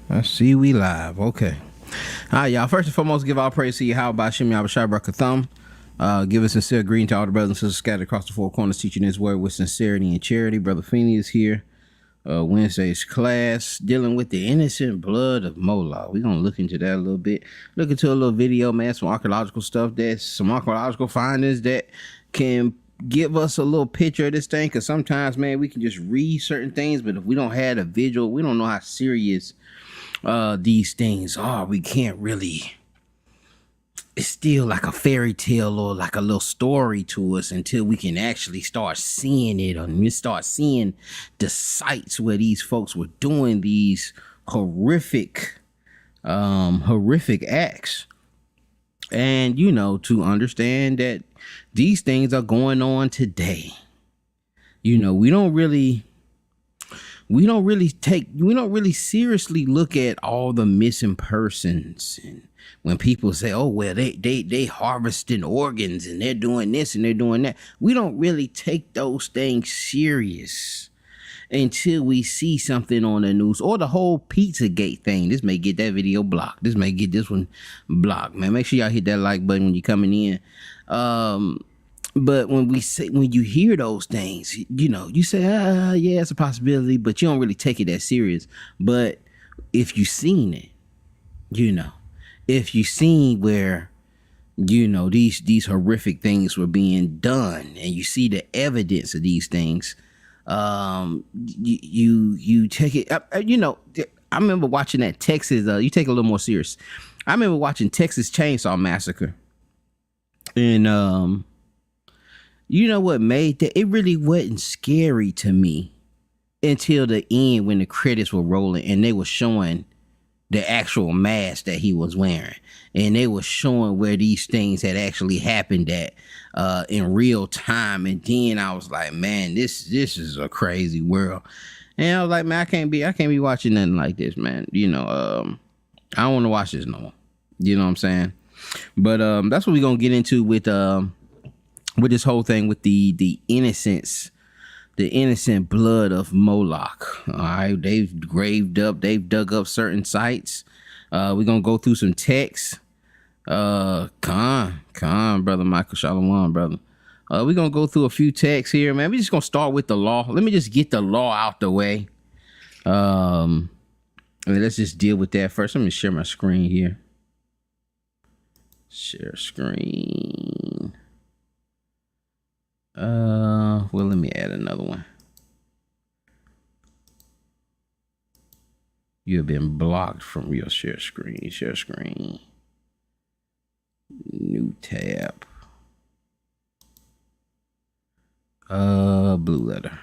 I see we live. Okay. All right, y'all. First and foremost, give all praise to you. How about Shimmy Abashai Brakathum? Give a sincere greeting to all the brothers and sisters scattered across the four corners, teaching this word with sincerity and charity. Brother Feeney is here. Wednesday's class dealing with the innocent blood of Molech. We're gonna look into that a little bit. Look into a little video, man. Some archaeological stuff. That's some archaeological findings that can give us a little picture of this thing. Because sometimes, man, we can just read certain things, but if we don't have a visual, we don't know how serious these things are. We can't really. It's still like a fairy tale or like a little story to us until we can actually start seeing it, or we start seeing the sites where these folks were doing these horrific acts. And, you know, to understand that these things are going on today. You know, we don't really seriously look at all the missing persons. And when people say, oh, well, they harvesting organs and they're doing this and they're doing that, we don't really take those things serious until we see something on the news, or the whole Pizzagate thing. This may get that video blocked. This may get this one blocked, man. Make sure y'all hit that like button when you're coming in. But when you hear those things, you know, you say, yeah, it's a possibility, but you don't really take it that serious. But if you seen it, you know, if you seen where, you know, these horrific things were being done, and you see the evidence of these things, you take it. You know, I remember watching that Texas. You take it a little more serious. I remember watching Texas Chainsaw Massacre, and you know what made that? It really wasn't scary to me until the end, when the credits were rolling and they were showing the actual mask that he was wearing, and they were showing where these things had actually happened at in real time. And then I was like, man, this is a crazy world. And I was like, man, I can't be watching nothing like this, man. You know, I don't want to watch this no more. You know what I'm saying? But that's what we're gonna get into with this whole thing with the innocent blood of Molech. All right, they've dug up certain sites. We're gonna go through some texts. Khan, brother Michael, Shalom, brother. We're gonna go through a few texts here, man. We're just gonna start with the law. Let me just get the law out the way. Let's just deal with that first. Let me share my screen here. Share screen. Well, let me add another one. You have been blocked from your share screen. Share screen. New tab. Blue letter.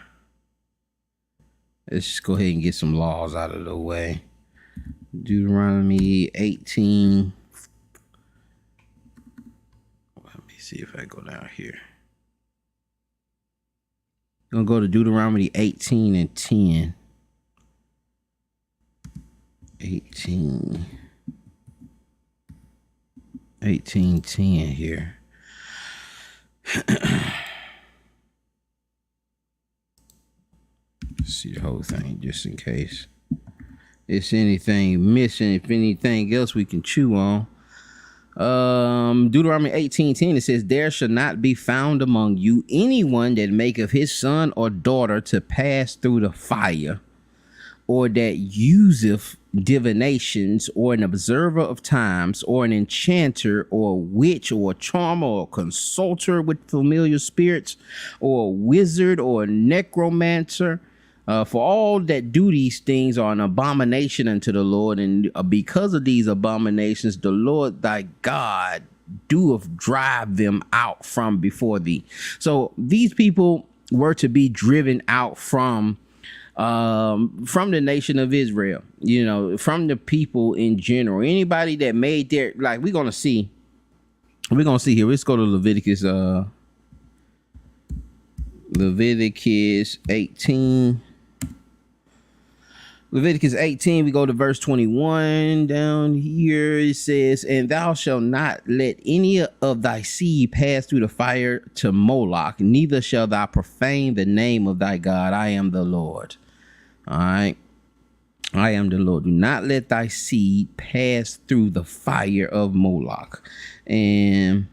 Let's just go ahead and get some laws out of the way. Deuteronomy 18. Let me see if I go down here. Gonna go to Deuteronomy 18 and 10. 18:10 here. See the whole thing just in case it's anything missing. If anything else we can chew on. Deuteronomy 18:10, it says, there shall not be found among you anyone that maketh his son or daughter to pass through the fire, or that useth divinations, or an observer of times, or an enchanter, or a witch, or a charmer, or a consulter with familiar spirits, or a wizard, or a necromancer. For all that do these things are an abomination unto the Lord, and because of these abominations, the Lord thy God doeth drive them out from before thee. So these people were to be driven out from the nation of Israel, you know, from the people in general. Anybody that made their, like, we're gonna see here. Let's go to Leviticus 18. Leviticus 18, we go to verse 21 down here. It says, and thou shalt not let any of thy seed pass through the fire to Molech, neither shalt thou profane the name of thy God. I am the Lord. All right. I am the Lord. Do not let thy seed pass through the fire of Moloch. And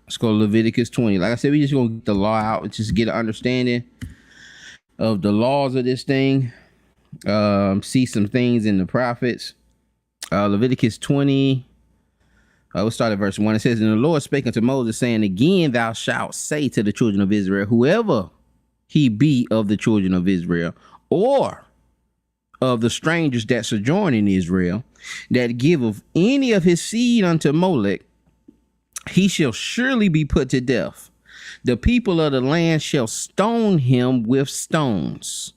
let's go to Leviticus 20. Like I said, we just gonna get the law out and just get an understanding of the laws of this thing. See some things in the prophets. Leviticus 20. We'll start at verse 1. It says, and the Lord spake unto Moses, saying, again thou shalt say to the children of Israel, whoever he be of the children of Israel, or of the strangers that sojourn in Israel, that giveth any of his seed unto Molech, he shall surely be put to death. The people of the land shall stone him with stones.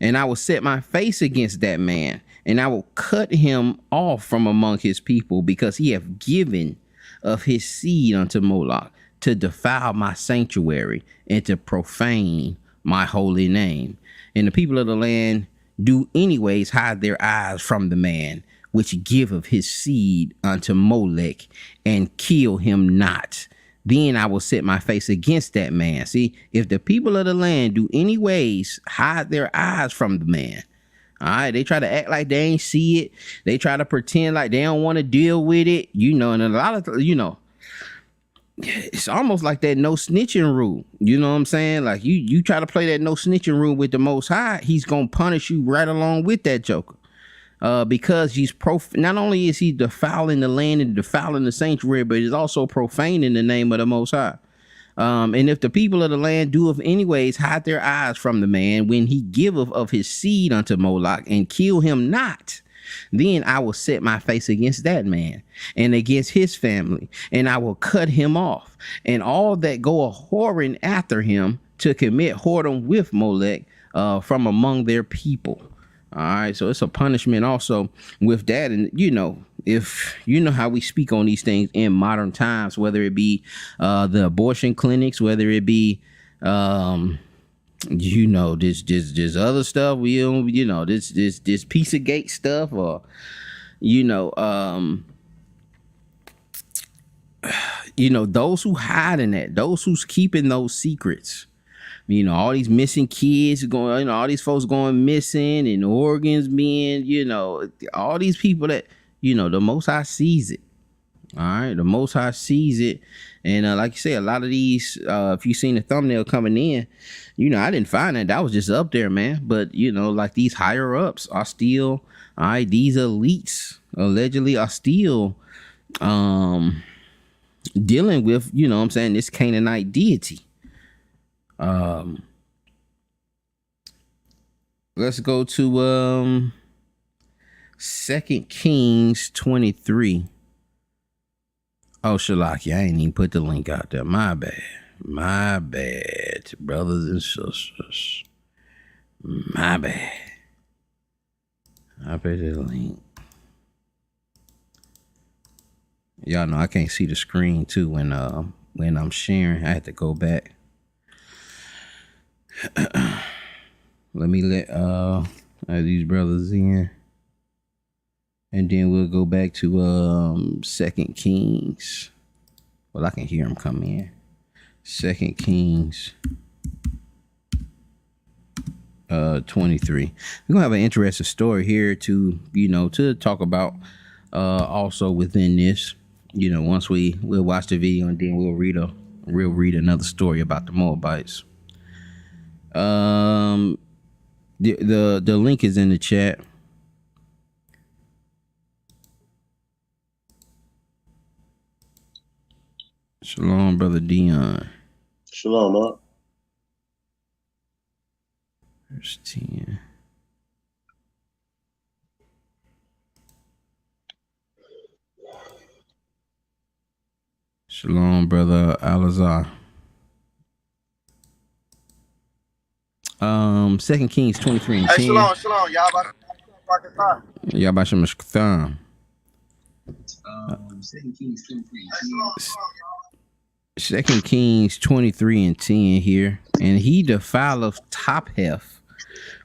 And I will set my face against that man, and I will cut him off from among his people, because he hath given of his seed unto Moloch, to defile my sanctuary, and to profane my holy name. And the people of the land do anyways hide their eyes from the man which giveth his seed unto Molech, and kill him not. Then I will set my face against that man. See, if the people of the land do anyways hide their eyes from the man, all right, they try to act like they ain't see it. They try to pretend like they don't want to deal with it, and a lot of, it's almost like that no snitching rule. You know what I'm saying? Like you try to play that no snitching rule with the Most High, he's going to punish you right along with that joker. Because he's not only is he defiling the land and defiling the sanctuary, but he's also profaning the name of the Most High. And if the people of the land doeth anyways hide their eyes from the man when he giveth of his seed unto Moloch, and kill him not, then I will set my face against that man and against his family, and I will cut him off, and all that go a whoring after him to commit whoredom with Molech from among their people. All right, so it's a punishment also with that. And if how we speak on these things in modern times, whether it be the abortion clinics, whether it be this other stuff, this piece of gate stuff, or those who hide in that, those who's keeping those secrets. All these missing kids going, all these folks going missing, and organs being, all these people that, the Most High sees it. All right. The Most High sees it. And like you say, a lot of these, if you seen the thumbnail coming in, I didn't find that was just up there, man. But, like these higher ups are still, all right, these elites allegedly are still dealing with, this Canaanite deity. Let's go to 2 Kings 23. Oh, Shalaki, I ain't even put the link out there. My bad, brothers and sisters. My bad. I put the link. Y'all know I can't see the screen too when I'm sharing. I had to go back. Let me let these brothers in, and then we'll go back to 2 Kings. Well, I can hear them come in. 2 Kings 23. We're gonna have an interesting story here to talk about also within this. Once we'll watch the video, and then we'll read another story about the Moabites. The link is in the chat. Shalom, brother Dion. Shalom, Mark. Verse 10. Shalom, brother Alazar. 2 Kings 23 and 10. Hey, shalom. Yabashim Shkatham. 2 Kings 23 and 2 10. Kings 23 and 10 here. And he defileth Topheth,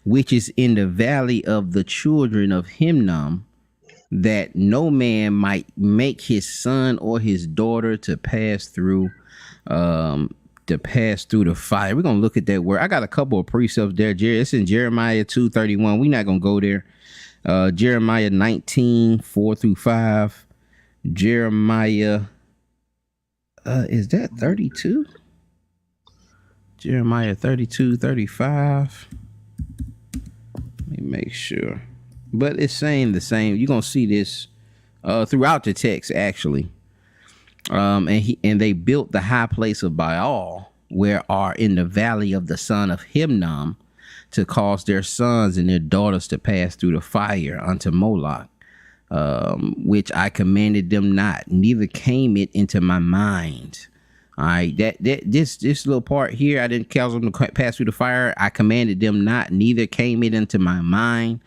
which is in the valley of the children of Hinnom, that no man might make his son or his daughter to pass through the fire. We're gonna look at that word. I got a couple of precepts there, Jerry. It's in Jeremiah 2:31. We're not gonna go there. Jeremiah 19:4-5. Jeremiah, is that 32? Jeremiah 32:35. Let me make sure. But it's saying the same. You're gonna see this throughout the text, actually. And they built the high place of Baal, where are in the valley of the son of Hinnom, to cause their sons and their daughters to pass through the fire unto Molech, which I commanded them not, neither came it into my mind. All right, this little part here, I didn't cause them to pass through the fire. I commanded them not, neither came it into my mind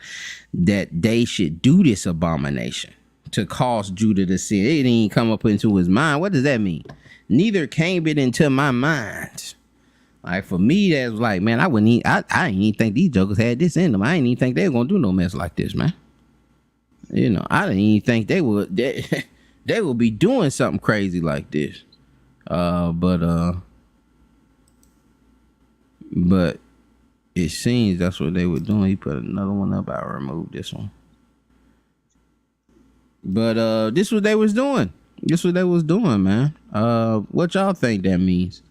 that they should do this abomination to cause Judah to sin. It didn't come up into his mind. What does that mean? Neither came it into my mind. Like, for me, that's like, man, I didn't even think these jokers had this in them. I didn't even think they were gonna do no mess like this, man. You know, I didn't even think they would be doing something crazy like this. But it seems that's what they were doing. He put another one up. I removed this one. But this what they was doing. This what they was doing, man. What y'all think that means?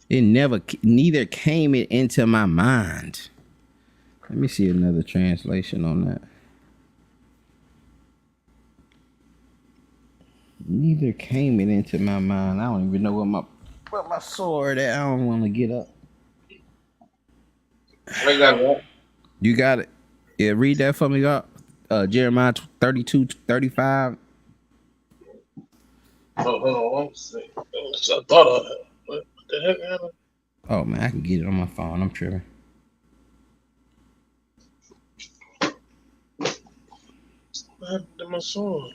It neither came it into my mind. Let me see another translation on that. Neither came it into my mind. I don't even know where my sword at. I don't want to get up. I got it. You got it. Yeah, read that for me, God. Jeremiah 32:35. Hold on. I thought of it. What the heck happened? Oh man, I can get it on my phone. I'm tripping. What happened to my sword?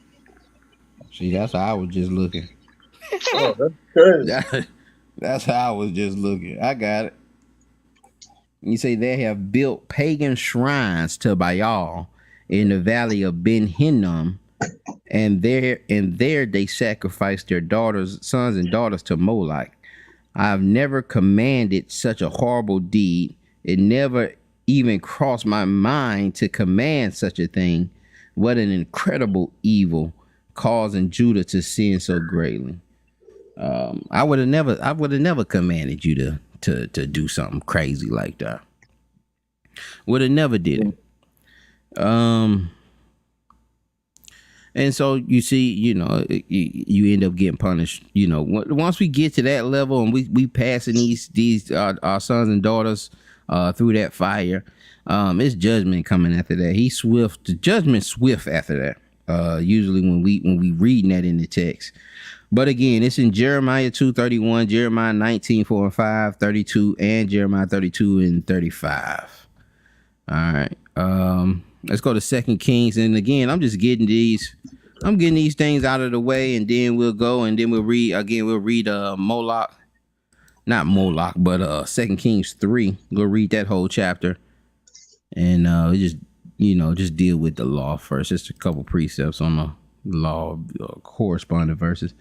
See, that's how I was just looking. Oh, that's crazy. That's how I was just looking. I got it. You say they have built pagan shrines to Baal in the valley of Ben Hinnom, and there they sacrificed their sons and daughters to Molech. I've never commanded such a horrible deed. It never even crossed my mind to command such a thing. What an incredible evil, causing Judah to sin so greatly. I would have never commanded you to do something crazy like that. Would have never did it. And so you see, you know, you end up getting punished. You know, once we get to that level and we passing these our sons and daughters through that fire, it's judgment coming after that. He's swift. The judgment's swift after that. Usually when we reading that in the text. But again, it's in Jeremiah 2:31, Jeremiah 19:4-5, 32, and Jeremiah 32:35. All right. Let's go to 2 Kings. And again, I'm getting these things out of the way, and then we'll go and then we'll read Molech. Not Molech, but 2 Kings 3. We'll read that whole chapter. And just deal with the law first. Just a couple precepts on the law, corresponding verses.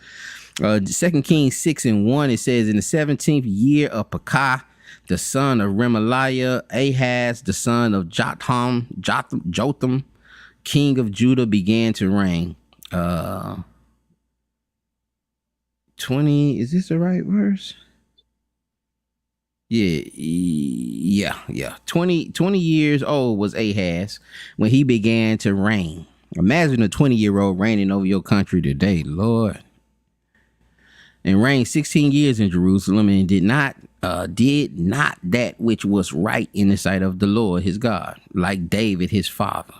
2 Kings 6:1, it says, in the 17th year of Pekah, the son of Remaliah, Ahaz, the son of Jotham, king of Judah, began to reign. 20, is this the right verse? Yeah. 20 years old was Ahaz when he began to reign. Imagine a 20-year-old reigning over your country today, Lord. And reigned 16 years in Jerusalem, and did not that which was right in the sight of the Lord his God, like David his father.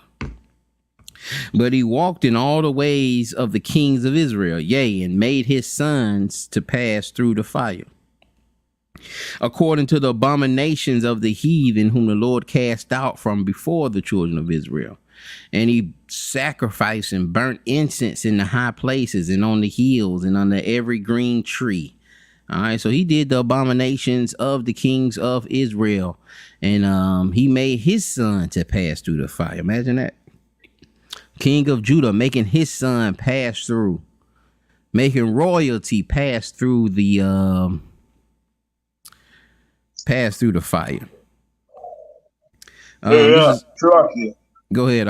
But he walked in all the ways of the kings of Israel, yea, and made his sons to pass through the fire, according to the abominations of the heathen whom the Lord cast out from before the children of Israel. And he sacrificed and burnt incense in the high places and on the hills and under every green tree. All right, so he did the abominations of the kings of Israel, and he made his son to pass through the fire. Imagine that. King of Judah making his son pass through, making royalty pass through the fire. Go ahead,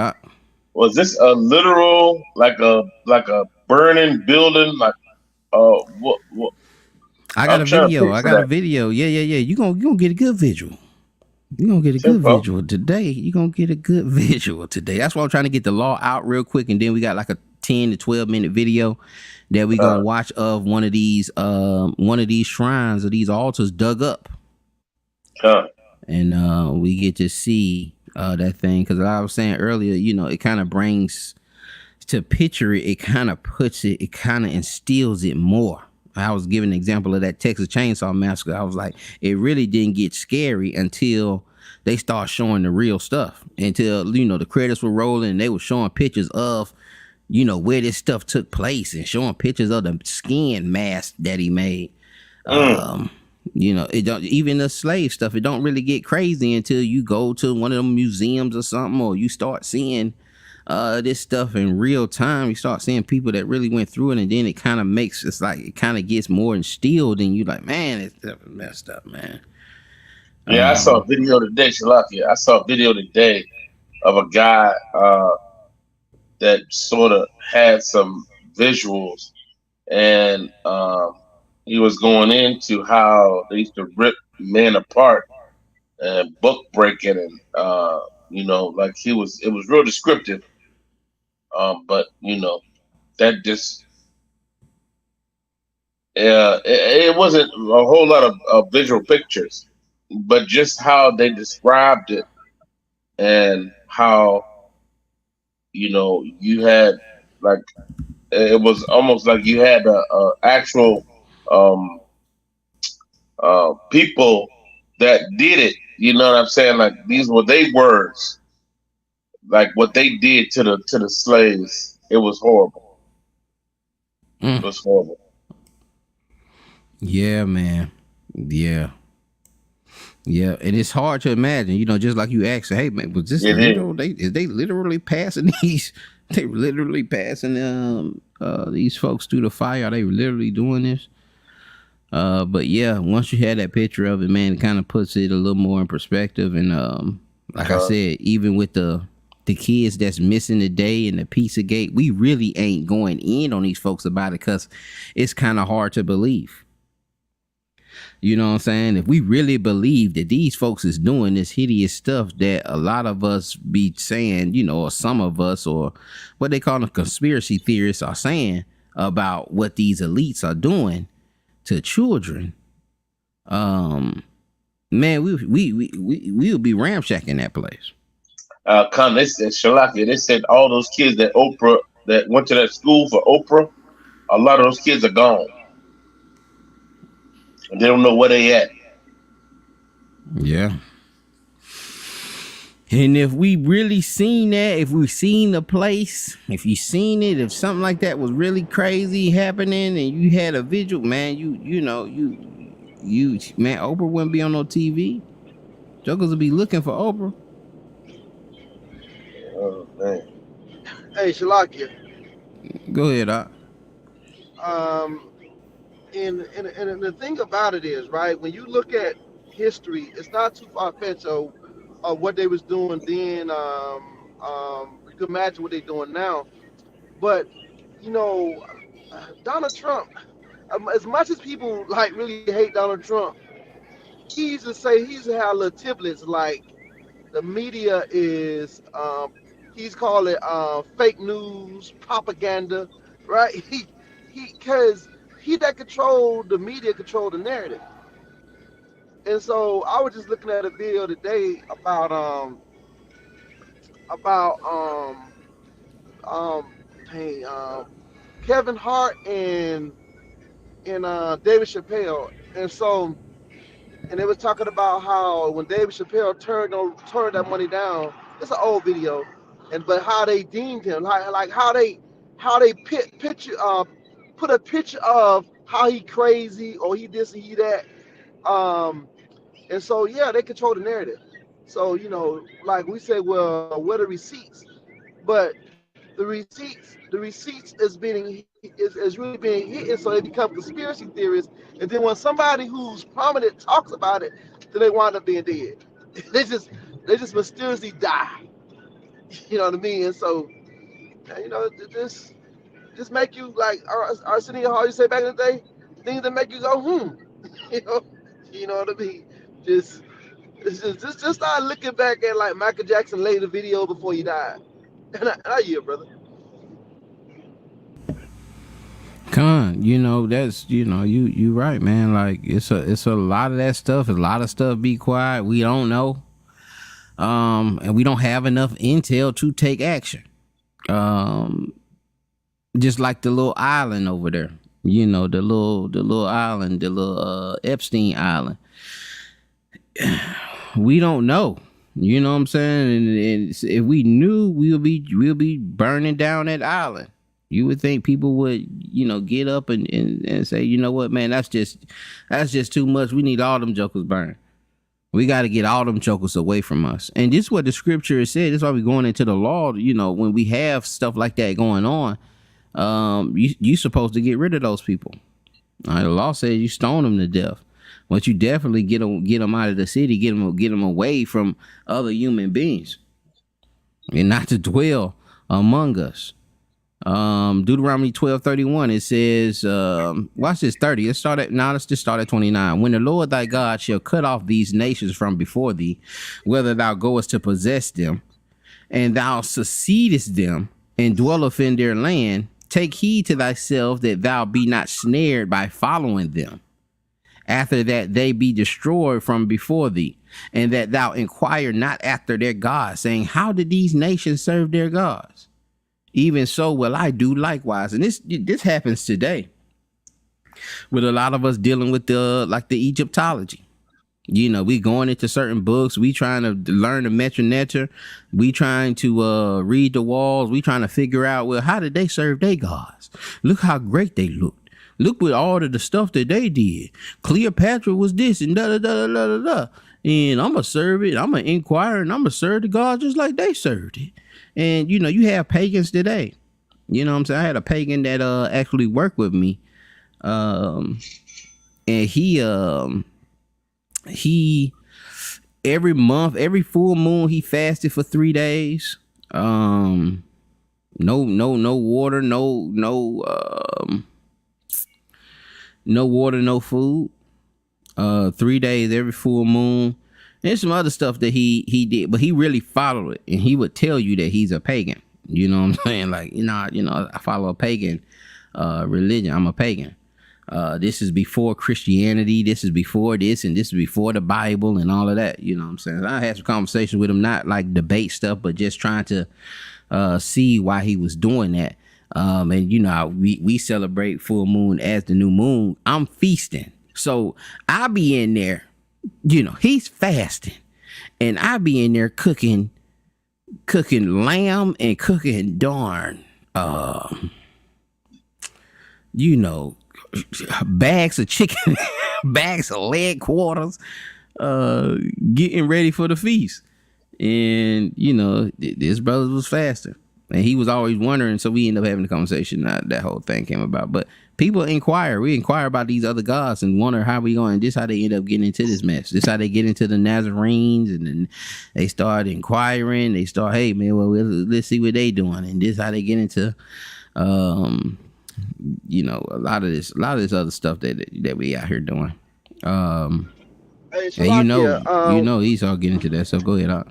Was this a literal like a burning building? Like what? I got I'm a trying to video. I picture got a that. video. Yeah, yeah, yeah. You gonna get a good visual. You gonna get a good Tempo. visual today. You gonna get a good visual today. That's why I'm trying to get the law out real quick, and then we got like a 10 to 12 minute video that we gonna Uh, watch of one of these shrines or these altars dug up, uh, and we get to see that thing because like I was saying earlier, you know, it kind of brings to picture it. It kind of puts it. It kind of instills it more. I was giving an example of that Texas Chainsaw Massacre. I was like, it really didn't get scary until they start showing the real stuff. Until, you know, the credits were rolling and they were showing pictures of, you know, where this stuff took place and showing pictures of the skin mask that he made. mm. Um, you know, it don't even the slave stuff. It don't really get crazy until you go to one of them museums or something, or you start seeing this stuff in real time. You start seeing people that really went through it, and then it kind of makes it's like it kind of gets more instilled, and you like, man, it's messed up, man. Yeah, I saw a Um, video today, Shalakia. I saw a video today of a guy that sort of had some visuals, and he was going into how they used to rip men apart and book breaking, and like it was real descriptive. But that just it wasn't a whole lot of visual pictures, but just how they described it and how you had like it was almost like you had a actual um people that did it. You know what I'm saying? Like these were they words, like what they did to the slaves. It was horrible. mm, It was horrible. yeah, man. Yeah. Yeah, and it's hard to imagine, you know, just like you asked, hey man, was this It is. literal? They literally passing these? They literally passing these folks through the fire? Are they literally doing this? But yeah, once you had that picture of it, man, it kind of puts it a little more in perspective. And like I Con. said, even with the kids that's missing today and the Pizza Gate, we really ain't going in on these folks about it because it's kind of hard to believe. You know what I'm saying? If we really believe that these folks is doing this hideous stuff that a lot of us be saying, you know, or some of us, or what they call them conspiracy theorists are saying about what these elites are doing to children, um, man, we'll be ramshacking that place. Con, they said Shalaki. They said all those kids that Oprah that went to that school for Oprah. A lot of those kids are gone. And they don't know where they at. Yeah. And if we really seen that, if we seen the place, if you seen it, if something like that was really crazy happening and you had a visual, man, you man, Oprah wouldn't be on no TV. Jokers would be looking for Oprah. Oh man. Hey, Shalakia. Go ahead, Doc. Um, and the thing about it is, right, when you look at history, it's not too far fetched of what they was doing then. You can imagine what they're doing now. But you know, Donald Trump, as much as people like really hate Donald Trump, he used to have little tiplets like the media is he's called it fake news propaganda, right? He because he that control the media control the narrative. And so I was just looking at a video today about um dang, Kevin Hart and David Chappelle. And so and they was talking about how when David Chappelle turned that money down. It's an old video, and but how they deemed him, like how they put a picture of how he crazy or he this and he that. Um, and so yeah, they control the narrative. So like we say, well, where the receipts? But the receipts is really being hidden, so they become conspiracy theories. And then when somebody who's prominent talks about it, then they wind up being dead. they just they just mysteriously die. You know what I mean? And so And, just make you like Arsenio Hall. You say back in the day, things that make you go you know, you know what I mean. Just just start looking back at like Michael Jackson laid the video before he died. And I hear, brother. Con, that's you right, man. Like it's a lot of that stuff. A lot of stuff be quiet. We don't know. And we don't have enough intel to take action. Just like the little island over there. The little island, the little Epstein Island. We don't know. You know what I'm saying? And if we knew, we'll be burning down that island. You would think people would, get up and say, you know what, man, that's just too much. We need all them jokers burned. We got to get all them jokers away from us. And this is what the scripture has said. This is why we're going into the law. When we have stuff like that going on, you supposed to get rid of those people. The law says you stone them to death. But you definitely get them out of the city, get them away from other human beings, and not to dwell among us. Deuteronomy 12:31, it says, watch this 30. Let's just start at 29. When the Lord thy God shall cut off these nations from before thee, whether thou goest to possess them, and thou succeedest them, and dwelleth in their land, take heed to thyself that thou be not snared by following them, after that they be destroyed from before thee, and that thou inquire not after their gods, saying, how did these nations serve their gods? Even so will I do likewise. And this happens today with a lot of us dealing with the Egyptology. We going into certain books. We trying to learn the Metra Neter. We trying to read the walls. We trying to figure out, well, how did they serve their gods? Look how great they looked. Look with all of the stuff that they did. Cleopatra was this and da da da da da da. And I'm gonna serve it. I'm gonna inquire and I'm gonna serve the God just like they served it. And you have pagans today. You know what I'm saying? I had a pagan that actually worked with me. And he every month, every full moon, he fasted for 3 days. No water, no water, no food. 3 days every full moon. There's some other stuff that he did, but he really followed it, and he would tell you that he's a pagan. You know what I'm saying? Like, I follow a pagan religion. I'm a pagan. This is before Christianity. This is before this, and this is before the Bible and all of that. You know what I'm saying? I had some conversations with him, not like debate stuff, but just trying to see why he was doing that. And we celebrate full moon as the new moon. I'm feasting, so I be in there. He's fasting, and I be in there cooking lamb and cooking bags of chicken, bags of leg quarters, getting ready for the feast. And this brother was fasting, and he was always wondering, so we ended up having a conversation. That whole thing came about, but people inquire. We inquire about these other gods and wonder how we going. This how they end up getting into this mess. This how they get into the Nazarenes, and then they start inquiring. They start, hey man, well let's see what they doing, and this how they get into, a lot of this other stuff that we out here doing. Hey, and he's all getting into that. So go ahead, out.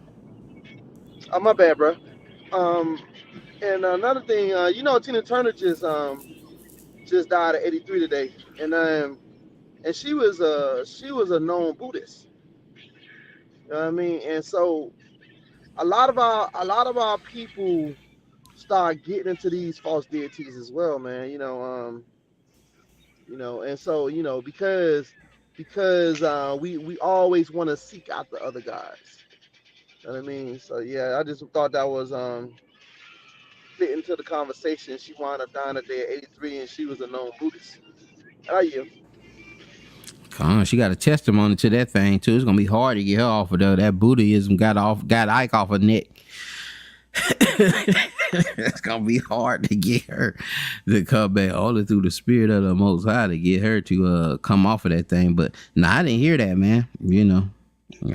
Oh, my bad, bro. And another thing, Tina Turner just died at 83 today, and she was a known Buddhist. You know what I mean? And so a lot of our people start getting into these false deities as well, man. And so because we always want to seek out the other gods. You know what I mean? So yeah, I just thought that was fit into the conversation. She wound up dying at day 83, and she was a known Buddhist. How are you? She got a testimony to that thing too. It's gonna be hard to get her off of there. That Buddhism got Ike off her neck. It's gonna be hard to get her to come back, only through the spirit of the Most High, to get her to come off of that thing. But I didn't hear that, man. I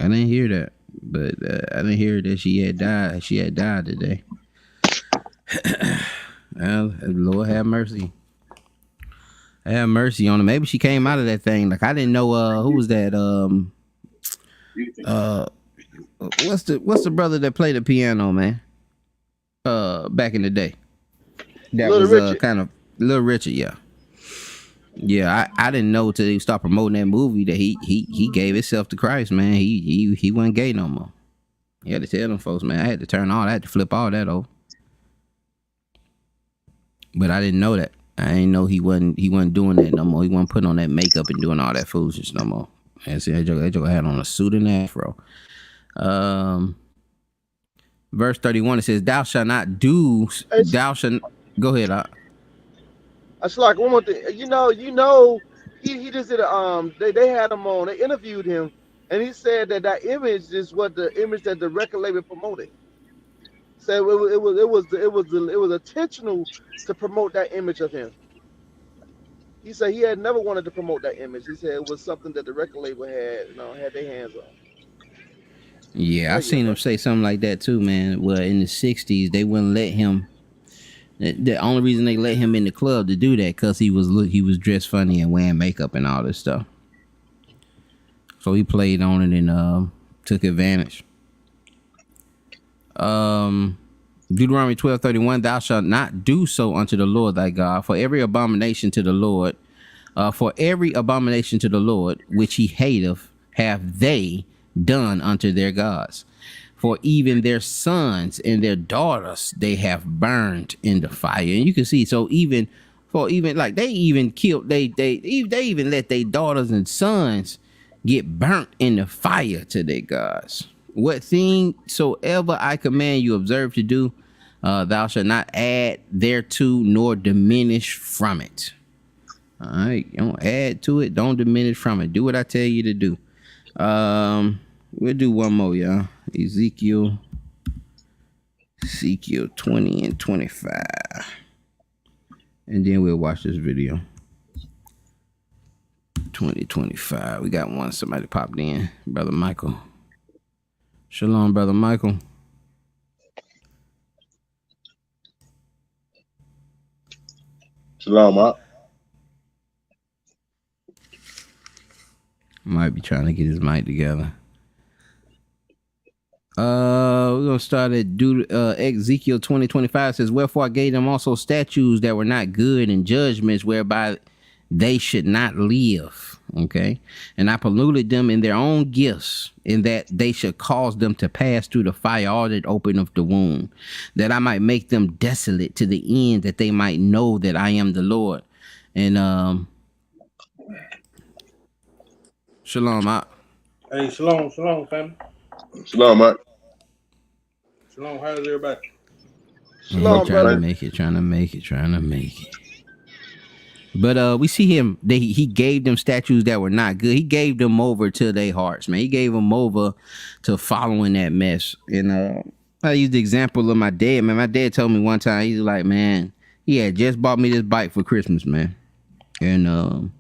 didn't hear that. But I didn't hear that she had died. She had died today. Well, Lord have mercy. Have mercy on her. Maybe she came out of that thing. Like I didn't know who was that? Uh what's the brother that played the piano, man? Back in the day. That Little was Richard. kind of Little Richard, yeah. Yeah, I didn't know till he started promoting that movie that he gave himself to Christ, man. He wasn't gay no more. He had to tell them folks, man. I had to turn all that, to flip all that over. But I didn't know that. I didn't know he wasn't doing that no more. He wasn't putting on that makeup and doing all that foolishness no more. And see, that joke had on a suit and afro. Verse 31, it says, "Thou shalt not do. Thou shalt." Go ahead. It's like one more thing. You know, he just did they had him on. They interviewed him, and he said that image is what the image that the record label promoted. So it was intentional to promote that image of him. He said he had never wanted to promote that image. He said it was something that the record label had had their hands on. Yeah, I seen him say something like that too, man. Well, in the 60s, they wouldn't let him. The only reason they let him in the club to do that because he was dressed funny and wearing makeup and all this stuff. So he played on it and took advantage. Deuteronomy 12:31, "Thou shalt not do so unto the Lord thy God, for every abomination to the Lord, which he hateth, have they done unto their gods. For even their sons and their daughters they have burned in the fire." And you can see, so even like they even killed, they even let their daughters and sons get burnt in the fire to their gods. "What thing soever I command you observe to do, thou shalt not add thereto nor diminish from it." All right, don't add to it, don't diminish from it. Do what I tell you to do. We'll do one more, y'all. Ezekiel 20 and 25. And then we'll watch this video. 2025. We got one. Somebody popped in. Brother Michael. Shalom, Brother Michael. Shalom, Mark. Might be trying to get his mic together. We're gonna start at Ezekiel 20:25. Says, "Wherefore I gave them also statutes that were not good, and judgments whereby they should not live." Okay, "And I polluted them in their own gifts, in that they should cause them to pass through the fire, all that open of the womb, that I might make them desolate to the end, that they might know that I am the Lord." And shalom, Hey, shalom, family. Shalom, Mark. Shalom, how's everybody? Shalom, trying brother. to make it. But we see him. He gave them statues that were not good. He gave them over to their hearts, man. He gave them over to following that mess. And I used the example of my dad, man. My dad told me one time, he's like, man, he had just bought me this bike for Christmas, man. And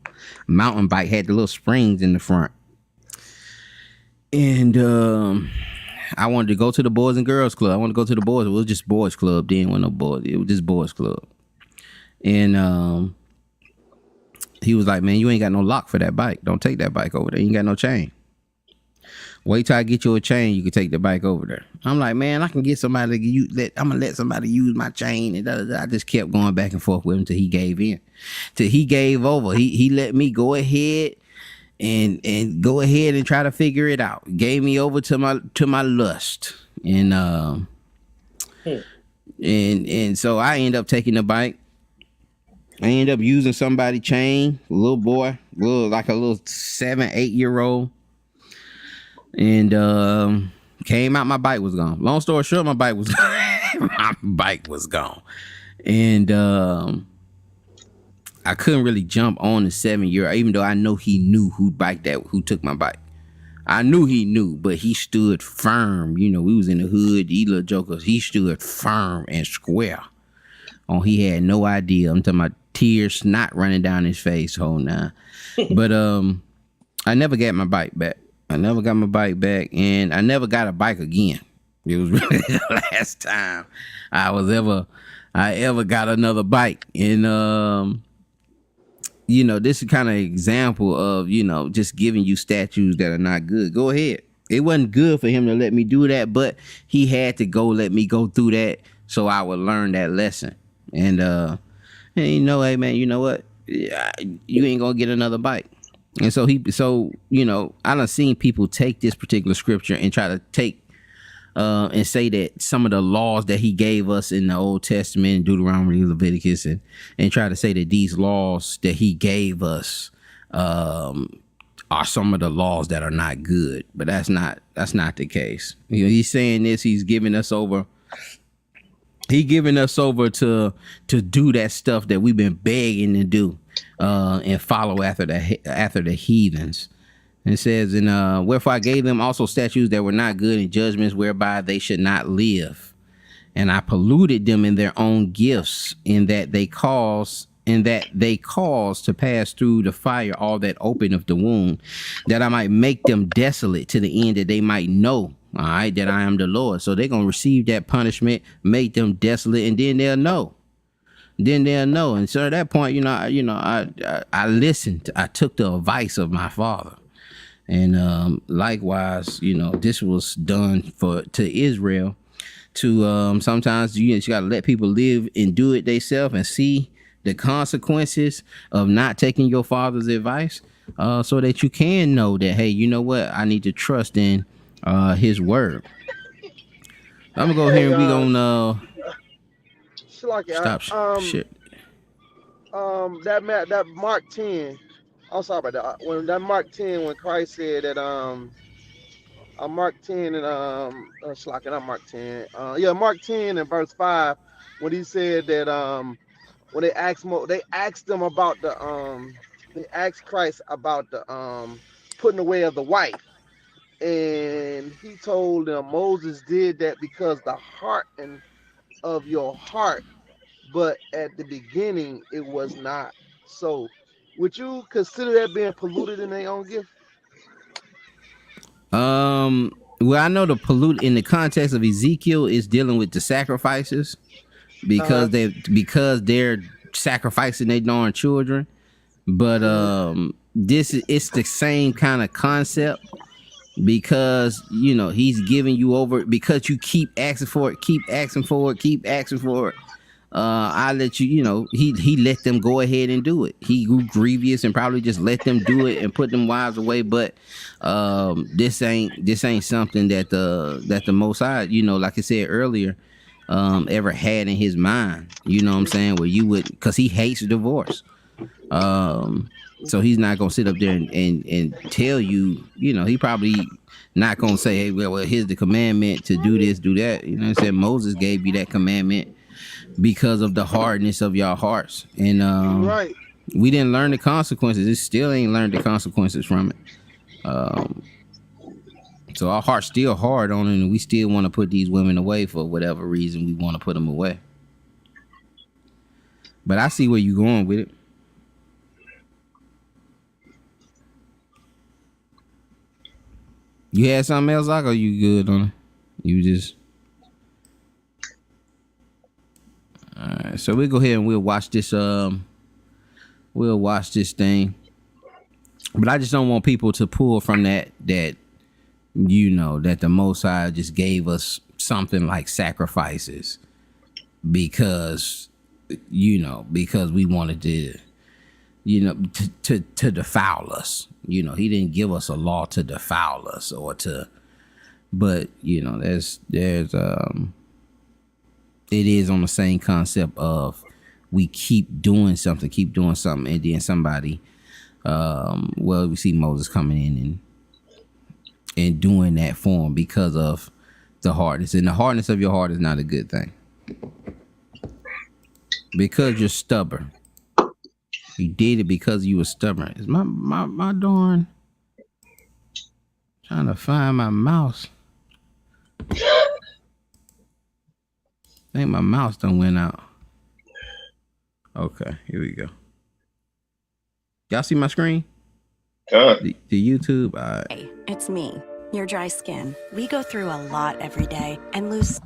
mountain bike had the little springs in the front. And I wanted to go to the Boys and Girls Club. I wanted to go to the boys. It was just boys club. Didn't want no boys. It was just boys club. And he was like, "Man, you ain't got no lock for that bike. Don't take that bike over there. You ain't got no chain. Wait till I get you a chain. You can take the bike over there." I'm like, "Man, I can get somebody to use that. I'm gonna let somebody use my chain." And I just kept going back and forth with him till he gave in. Till he gave over. He let me go ahead and go ahead and try to figure it out. Gave me over to my lust. And and so I end up taking the bike. I ended up using somebody's chain, a little boy, like a little 7-8-year-old. And came out, my bike was gone. Long story short, my bike was gone. And I couldn't really jump on the 7-year-old, even though I know he knew who took my bike. I knew he knew, but he stood firm. You know, we was in the hood, these little jokers. He stood firm and square. Oh, he had no idea. I'm talking about tears, snot running down his face, whole nine. But I never got my bike back. And I never got a bike again. It was really the last time I was ever I ever got another bite. And you know, this is kind of example of, you know, just giving you statues that are not good. Go ahead. It wasn't good for him to let me do that, but he had to let me go through that so I would learn that lesson. And you know, hey man, you know what? You ain't gonna get another bite. And so you know, I done seen people take this particular scripture and try to take and say that some of the laws that he gave us in the Old Testament, Deuteronomy, Leviticus, and try to say that these laws that he gave us are some of the laws that are not good. But that's not the case. You know, he's saying this, he's giving us over to do that stuff that we've been begging to do and follow after the heathens. And it says, and wherefore I gave them also statutes that were not good, and judgments whereby they should not live. And I polluted them in their own gifts, in that they cause to pass through the fire all that open of the womb, that I might make them desolate, to the end that they might know, all right, that I am the Lord. So they're gonna receive that punishment, make them desolate, and then they'll know. And so at that point, I listened. I took the advice of my father. And likewise, you know, this was done to Israel. To sometimes you got to let people live and do it themselves and see the consequences of not taking your father's advice, so that you can know that, hey, you know what, I need to trust in his word. I'm gonna go here and we gonna stop shit. That Mark 10. I'm sorry about that. When that Mark 10, when Christ said that Mark 10 and not Mark 10. Mark 10 and verse 5, when he said that when they asked them about they asked Christ about the putting away of the wife, and he told them Moses did that because the heart and of your heart, but at the beginning it was not so. Would you consider that being polluted in their own gift? Well, I know the pollute in the context of Ezekiel is dealing with the sacrifices, because they're sacrificing their darn children. But it's the same kind of concept, because you know he's giving you over, because you keep asking for it. I let you know, he let them go ahead and do it. He grew grievous and probably just let them do it and put them wives away. But this ain't something that the Most High, you know, like I said earlier, ever had in his mind. You know what I'm saying? Where you would, because he hates divorce. So he's not gonna sit up there and tell you, you know, he probably not gonna say, hey, well, here's the commandment to do this, do that. You know what I'm saying? Moses gave you that commandment because of the hardness of your hearts. And right. We didn't learn the consequences. It still ain't learned the consequences from it. So our heart's still hard on it, and we still want to put these women away for whatever reason we want to put them away. But I see where you're going with it. You had something else, Zach, or you good on it? You just... All right, so we'll go ahead and we'll watch this thing. But I just don't want people to pull from that you know, that the Most High just gave us something like sacrifices because we wanted to, you know, to defile us. You know, he didn't give us a law to defile us but you know, there's it is on the same concept of we keep doing something, and then somebody, we see Moses coming in and doing that for him because of the hardness. And the hardness of your heart is not a good thing. Because you're stubborn. You did it because you were stubborn. Is my darn trying to find my mouse. I think my mouse done went out. Okay, here we go. Y'all see my screen? The YouTube? All right. Hey, it's me, your dry skin. We go through a lot every day and lose.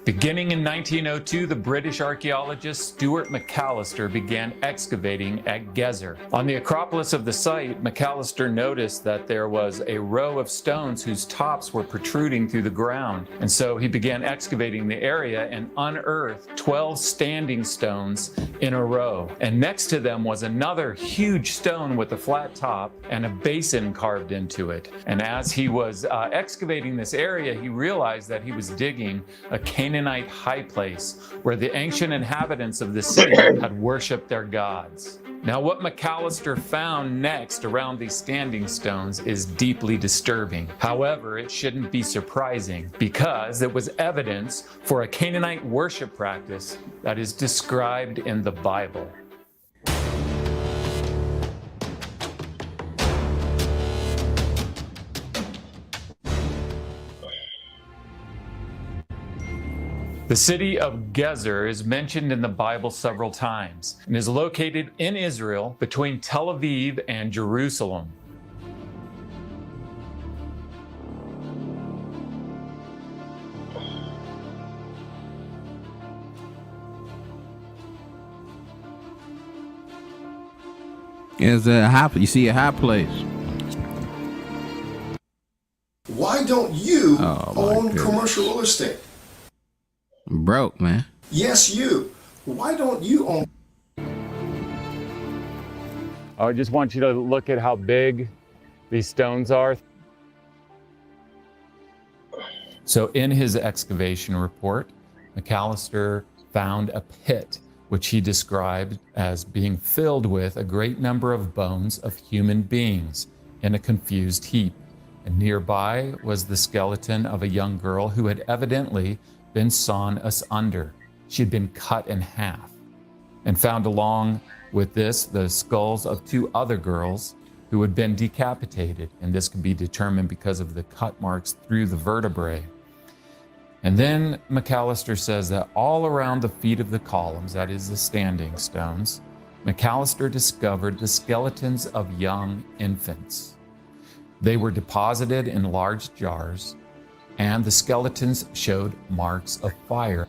Beginning in 1902, the British archaeologist Stuart McAllister began excavating at Gezer. On the Acropolis of the site, McAllister noticed that there was a row of stones whose tops were protruding through the ground. And so he began excavating the area and unearthed 12 standing stones in a row. And next to them was another huge stone with a flat top and a basin carved into it. And as he was excavating this area, he realized that he was digging a Canaanite high place where the ancient inhabitants of the city had worshipped their gods. Now, what McAllister found next around these standing stones is deeply disturbing. However, it shouldn't be surprising because it was evidence for a Canaanite worship practice that is described in the Bible. The city of Gezer is mentioned in the Bible several times and is located in Israel between Tel Aviv and Jerusalem. It's a high. You see a high place. Why don't you Oh, my own goodness. commercial real estate? Broke, man. Yes, you. Why don't you own? I just want you to look at how big these stones are. So in his excavation report, McAllister found a pit which he described as being filled with a great number of bones of human beings in a confused heap. And nearby was the skeleton of a young girl who had evidently been sawn asunder. She had been cut in half. And found along with this the skulls of two other girls who had been decapitated. And this could be determined because of the cut marks through the vertebrae. And then McAllister says that all around the feet of the columns, that is the standing stones, McAllister discovered the skeletons of young infants. They were deposited in large jars, and the skeletons showed marks of fire.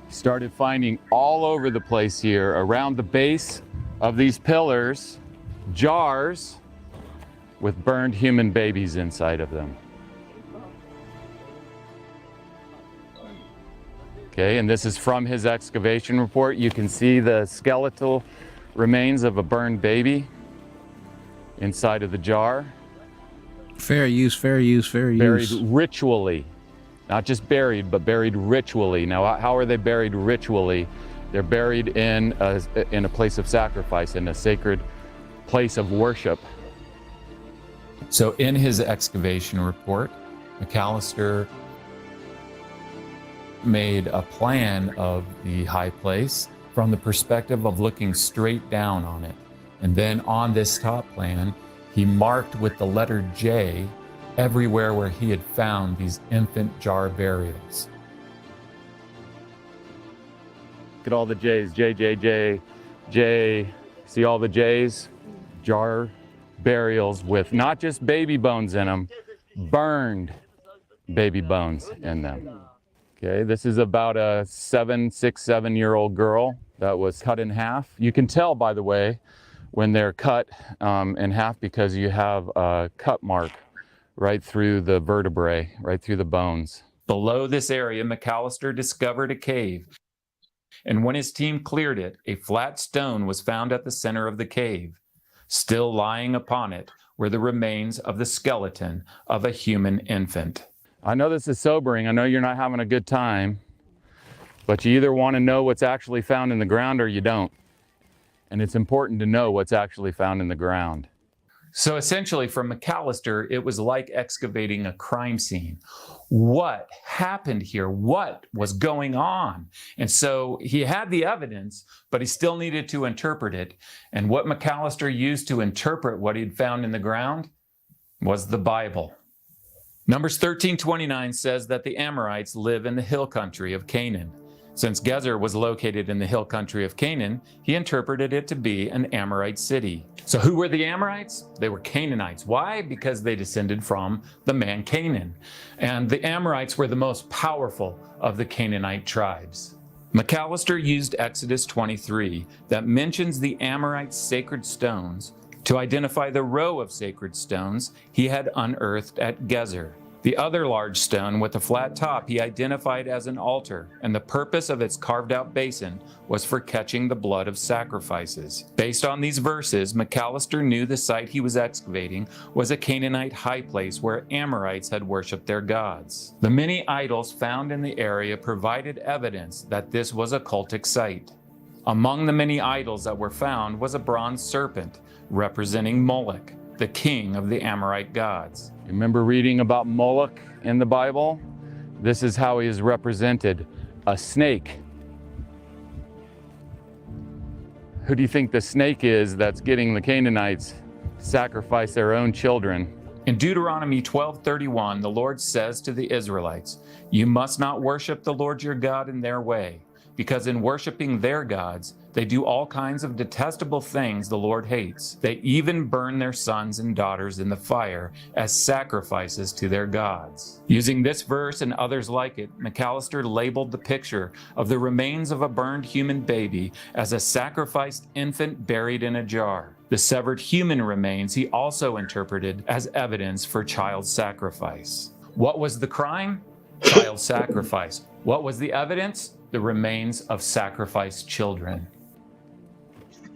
He started finding all over the place here, around the base of these pillars, jars with burned human babies inside of them. Okay, and this is from his excavation report. You can see the skeletal remains of a burned baby inside of the jar. Fair use, fair use, fair Buried use. ritually. Not just buried, but buried ritually. Now, how are they buried ritually? They're buried in a place of sacrifice, in a sacred place of worship. So in his excavation report, McAllister made a plan of the high place from the perspective of looking straight down on it. And then on this top plan, he marked with the letter J everywhere where he had found these infant jar burials. Look at all the J's, J, J, J, J. See all the J's? Jar burials with not just baby bones in them, burned baby bones in them. Okay, this is about a 6, 7-year-old girl that was cut in half. You can tell, by the way, when they're cut in half because you have a cut mark right through the vertebrae, right through the bones. Below this area, McAllister discovered a cave. And when his team cleared it, a flat stone was found at the center of the cave. Still lying upon it were the remains of the skeleton of a human infant. I know this is sobering. I know you're not having a good time, but you either want to know what's actually found in the ground or you don't. And it's important to know what's actually found in the ground. So essentially, for McAllister, it was like excavating a crime scene. What happened here? What was going on? And so he had the evidence, but he still needed to interpret it. And what McAllister used to interpret what he'd found in the ground was the Bible. Numbers 13:29 says that the Amorites live in the hill country of Canaan. Since Gezer was located in the hill country of Canaan, he interpreted it to be an Amorite city. So who were the Amorites? They were Canaanites. Why? Because they descended from the man Canaan. And the Amorites were the most powerful of the Canaanite tribes. McAllister used Exodus 23 that mentions the Amorites' sacred stones to identify the row of sacred stones he had unearthed at Gezer. The other large stone with a flat top he identified as an altar, and the purpose of its carved-out basin was for catching the blood of sacrifices. Based on these verses, McAllister knew the site he was excavating was a Canaanite high place where Amorites had worshipped their gods. The many idols found in the area provided evidence that this was a cultic site. Among the many idols that were found was a bronze serpent representing Molech, the king of the Amorite gods. Remember reading about Molech in the Bible? This is how he is represented, a snake. Who do you think the snake is that's getting the Canaanites to sacrifice their own children? In Deuteronomy 12:31, the Lord says to the Israelites, "You must not worship the Lord your God in their way, because in worshiping their gods, they do all kinds of detestable things the Lord hates. They even burn their sons and daughters in the fire as sacrifices to their gods." Using this verse and others like it, McAllister labeled the picture of the remains of a burned human baby as a sacrificed infant buried in a jar. The severed human remains he also interpreted as evidence for child sacrifice. What was the crime? Child sacrifice. What was the evidence? The remains of sacrificed children.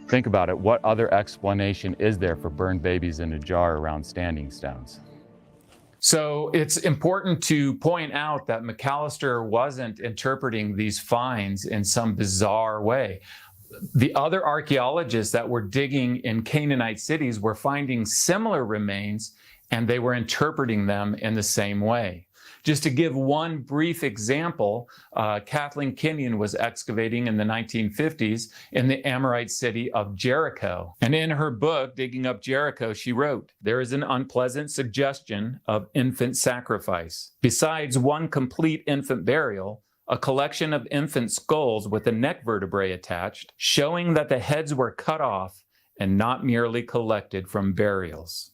Think about it. What other explanation is there for burned babies in a jar around standing stones? So it's important to point out that McAllister wasn't interpreting these finds in some bizarre way. The other archaeologists that were digging in Canaanite cities were finding similar remains, and they were interpreting them in the same way. Just to give one brief example, Kathleen Kenyon was excavating in the 1950s in the Amorite city of Jericho. And in her book, Digging Up Jericho, she wrote, "There is an unpleasant suggestion of infant sacrifice. Besides one complete infant burial, a collection of infant skulls with the neck vertebrae attached, showing that the heads were cut off and not merely collected from burials."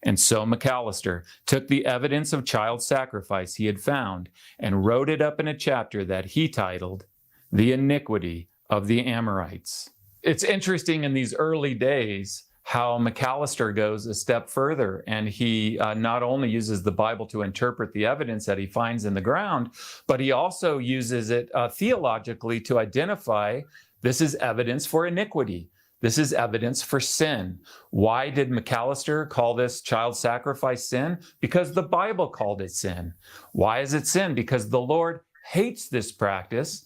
And so McAllister took the evidence of child sacrifice he had found and wrote it up in a chapter that he titled, "The Iniquity of the Amorites." It's interesting in these early days how McAllister goes a step further, and he not only uses the Bible to interpret the evidence that he finds in the ground, but he also uses it theologically to identify this is evidence for iniquity. This is evidence for sin. Why did McAllister call this child sacrifice sin? Because the Bible called it sin. Why is it sin? Because the Lord hates this practice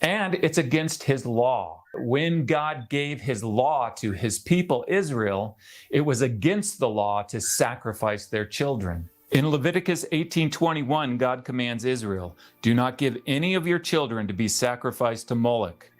and it's against his law. When God gave his law to his people Israel, it was against the law to sacrifice their children. In Leviticus 18:21, God commands Israel, "Do not give any of your children to be sacrificed to Molech."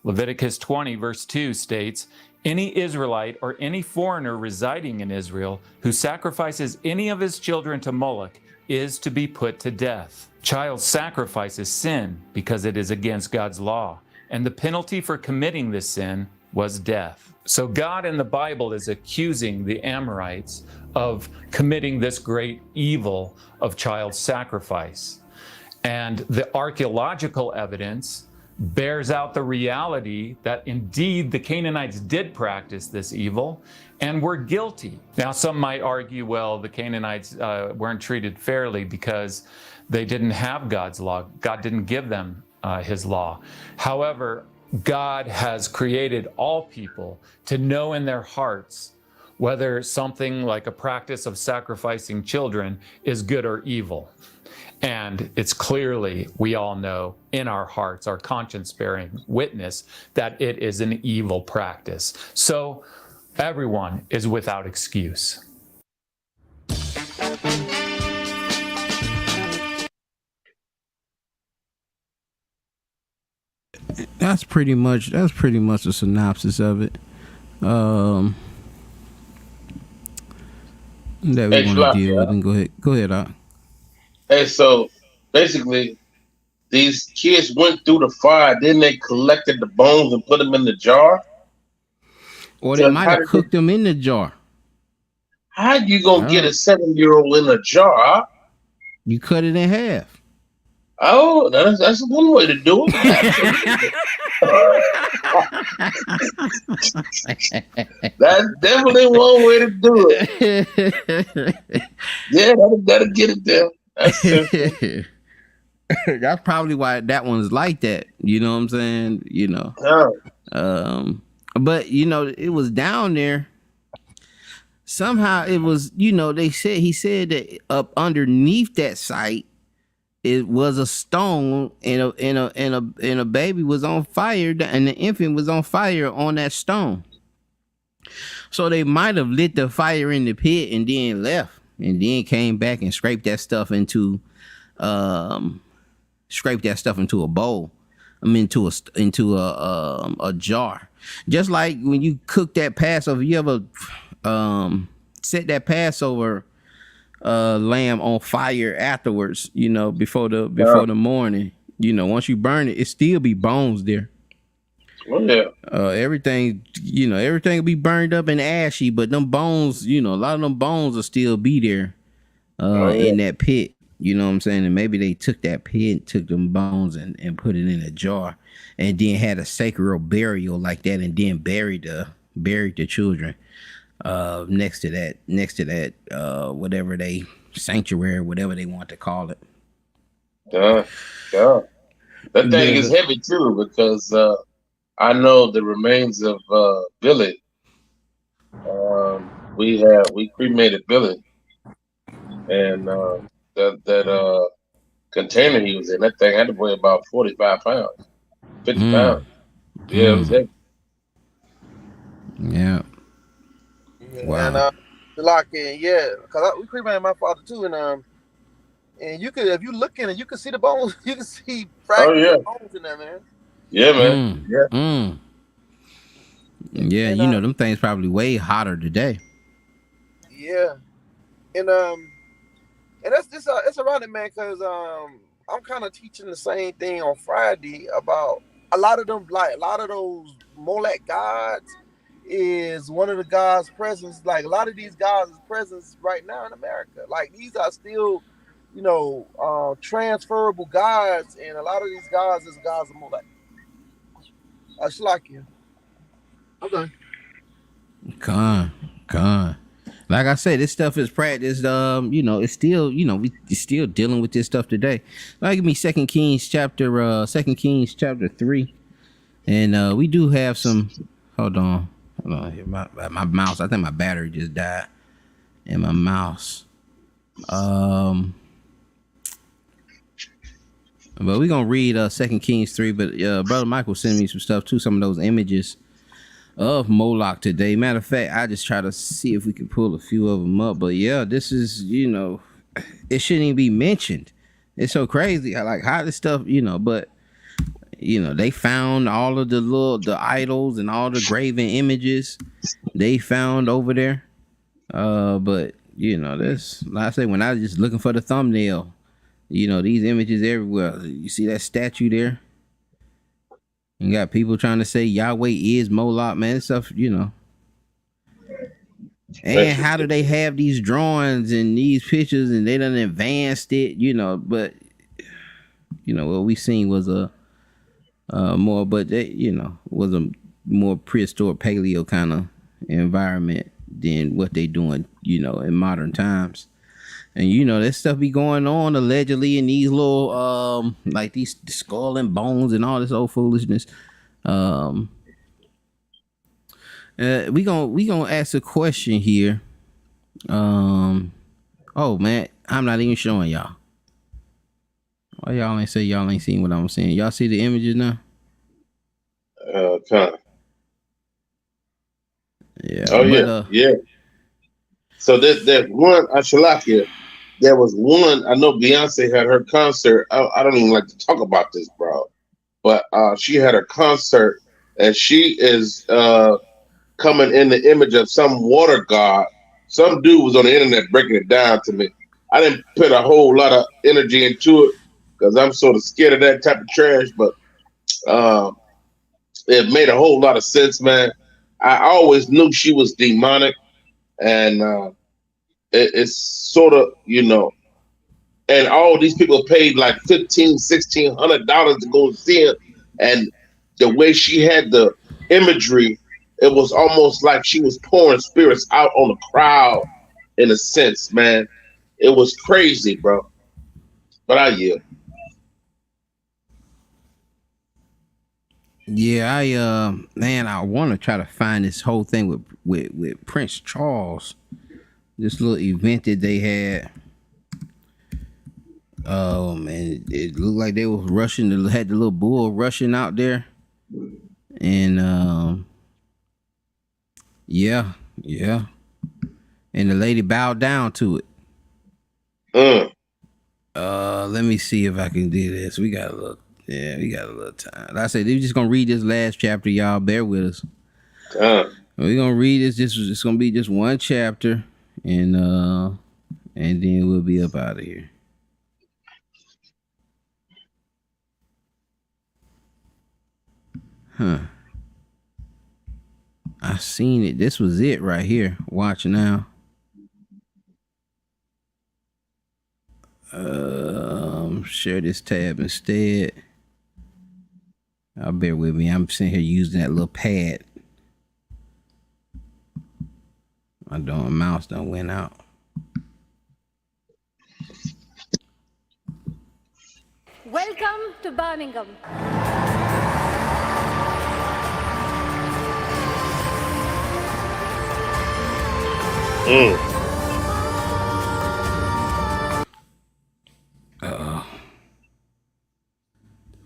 Leviticus 20 verse 2 states, "Any Israelite or any foreigner residing in Israel who sacrifices any of his children to Molech is to be put to death." Child sacrifice is sin because it is against God's law, and the penalty for committing this sin was death. So God in the Bible is accusing the Amorites of committing this great evil of child sacrifice. And the archaeological evidence bears out the reality that indeed the Canaanites did practice this evil and were guilty. Now, some might argue, well, the Canaanites weren't treated fairly because they didn't have God's law. God didn't give them his law. However, God has created all people to know in their hearts whether something like a practice of sacrificing children is good or evil. And it's clearly, we all know in our hearts, our conscience-bearing witness, that it is an evil practice. So everyone is without excuse. That's pretty much a synopsis of it. That we want to deal with. And go ahead, Doc. Hey, so basically, these kids went through the fire, then they collected the bones and put them in the jar. Or they So might have cooked them in the jar. how you gonna get a 7-year-old in a jar? You cut it in half. Oh, that's one way to do it. That's definitely one way to do it. Yeah, that'll get it there. That's simple. That's probably why that one's like that. You know what I'm saying? You know. Yeah. But you know, it was down there. Somehow it was, you know, he said that up underneath that site it was a stone, and a baby was on fire, and the infant was on fire on that stone. So they might have lit the fire in the pit and then left, and then came back and scraped that stuff into a bowl. Into a jar. Just like when you cook that Passover, you ever set that Passover lamb on fire afterwards, you know, before the morning. You know, once you burn it, it still be bones there. Oh yeah. Everything will be burned up and ashy, but them bones, you know, a lot of them bones will still be there in that pit. You know what I'm saying? And maybe they took that pit, took them bones and put it in a jar, and then had a sacred burial like that, and then buried the children next to that whatever they sanctuary, whatever they want to call it. Yeah. That thing is heavy too, because I know the remains of Billy. We cremated Billy, and that container he was in, that thing had to weigh about 45 pounds, 50 pounds. Yeah, it was heavy. Yeah. Wow. And because we cremated my father too, and you could, if you look in it, you can see the bones. You can see fragments of bones in there, man. Yeah, man. Yeah, you know, them things probably way hotter today. Yeah, and that's just it's ironic, man, because I'm kind of teaching the same thing on Friday about a lot of those Molech gods is one of the gods' presence. Like a lot of these gods' presence right now in America. Like these are still, you know, transferable gods, and a lot of these gods is gods of Molech. Shlakia. Okay. Con. Like I said, this stuff is practiced. You know, it's still, you know, we're still dealing with this stuff today. Like, give me 2 Kings chapter 3, and we do have some. Hold on. Here, my mouse. I think my battery just died in my mouse. But we're gonna read 2 Kings 3. But Brother Michael sent me some stuff too. Some of those images of Molech today. Matter of fact, I just try to see if we can pull a few of them up. But yeah, this is, you know, it shouldn't even be mentioned. It's so crazy how this stuff, you know. But you know, they found all of the idols and all the graven images they found over there. But you know, this, like I say, when I was just looking for the thumbnail, you know, these images everywhere. You see that statue there? You got people trying to say Yahweh is Molech, man. This stuff, you know. And how do they have these drawings and these pictures and they done advanced it, you know? But you know, what we seen was a more, but they, you know, was a more prehistoric paleo kind of environment than what they doing, you know, in modern times. And you know, that stuff be going on allegedly in these little like these skull and bones and all this old foolishness. We gonna ask a question here. Oh man, I'm not even showing y'all. Why y'all ain't say y'all ain't seen what I'm seeing? Y'all see the images now? Kind of. Yeah. Oh yeah, yeah. So there's one, Ashalakia. There was one. I know Beyonce had her concert. I don't even like to talk about this, bro. But she had her concert, and she is coming in the image of some water god. Some dude was on the internet breaking it down to me. I didn't put a whole lot of energy into it because I'm sort of scared of that type of trash. But um, it made a whole lot of sense, man. I always knew she was demonic, and it's sort of, and all these people paid like $1,500-$1,600 to go see her, and the way she had the imagery, it was almost like she was pouring spirits out on the crowd in a sense, man. It was crazy, bro. But I yield. Yeah, I want to try to find this whole thing with Prince Charles. This little event that they had. And it looked like they was rushing. Had the little bull rushing out there, and yeah, and the lady bowed down to it. Let me see if I can do this. We got a little time. Like I said, they're just gonna read this last chapter, y'all. Bear with us. We're gonna read this. It's gonna be just one chapter, and then we'll be up out of here. Huh. I seen it. This was it right here. Watch now. Share this tab instead. Bear with me. I'm sitting here using that little pad. My mouse done went out. Welcome to Birmingham.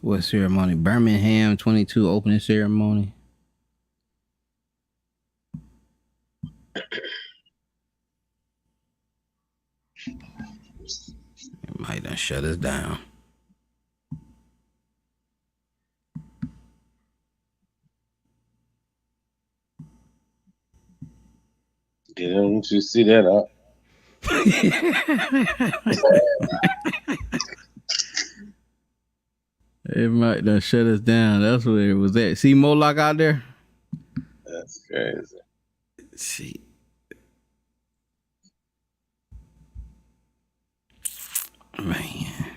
What ceremony? Birmingham 22 opening ceremony. It might done shut us down. Yeah, don't you see that up? It might done shut us down. That's where it was at. See Molech out there? That's crazy. See. Man.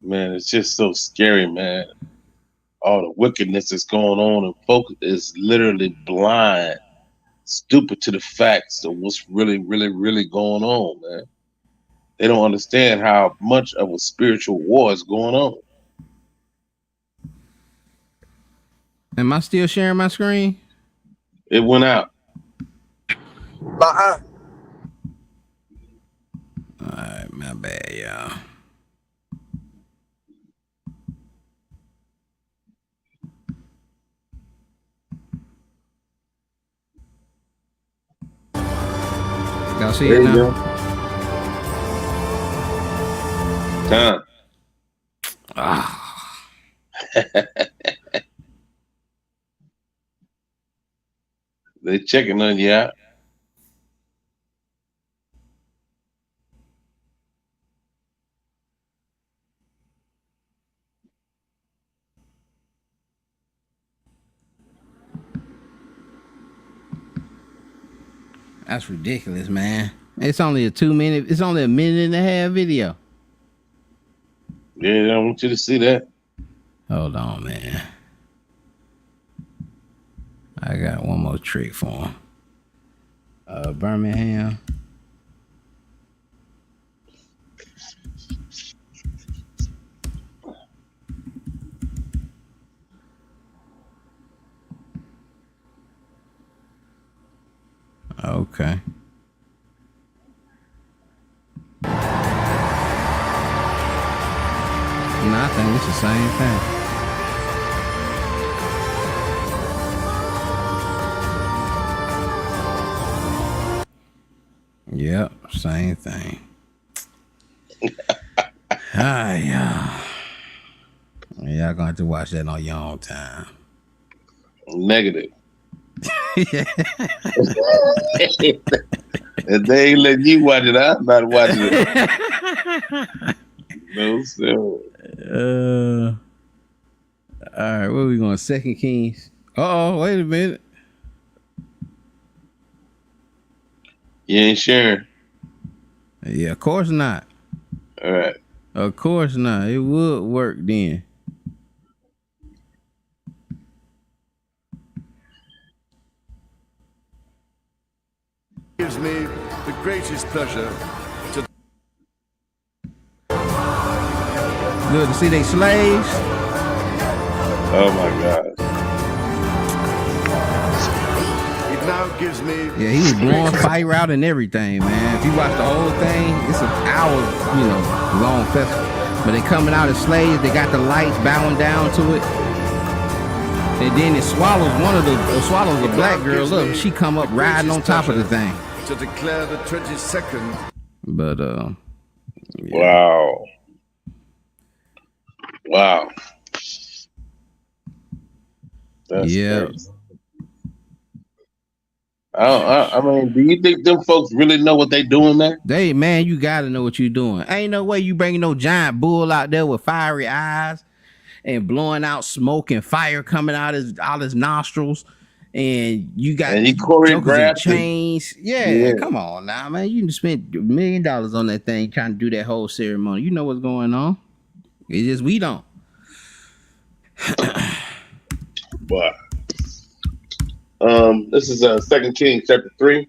Man, it's just so scary, man. All the wickedness that's going on, and folks is literally blind, stupid to the facts of what's really, really, really going on, man. They don't understand how much of a spiritual war is going on. Am I still sharing my screen? It went out. All right, my bad, y'all. Y'all see it now? Done. They checking on you out. That's ridiculous, man. It's only a 2 minute. It's only a minute and a half video. Yeah, I want you to see that. Hold on, man. I got one more trick for him. Birmingham. Okay. No, I think it's the same thing. Yep, same thing. Yeah. Y'all gonna have to watch that on your own time. Negative. If they ain't letting you watch it, I'm not watching it. No, sir. All right, where we going? 2 Kings. Oh, wait a minute. You ain't sharing. Yeah, of course not. All right. Of course not. It would work then. Gives me the greatest pleasure to Good to see they slaves. Oh my God. it now gives me Yeah, he was blowing fire out and everything, man. If you watch the whole thing, it's an hour, long festival. But they coming out as slaves, they got the lights bowing down to it. And then it swallows a black girl. Look, she come up riding on top of the thing. to declare the 22nd. But Wow. Wow. That's crazy. I mean, do you think them folks really know what they doing, man? Man, you gotta know what you're doing. Ain't no way you bringing no giant bull out there with fiery eyes and blowing out smoke and fire coming out his nostrils. And you got And he jokers in choreographed chains. Yeah, come on now, man. You can spend $1 million on that thing trying to do that whole ceremony. You know what's going on. It's just we don't. But this is 2 Kings chapter 3.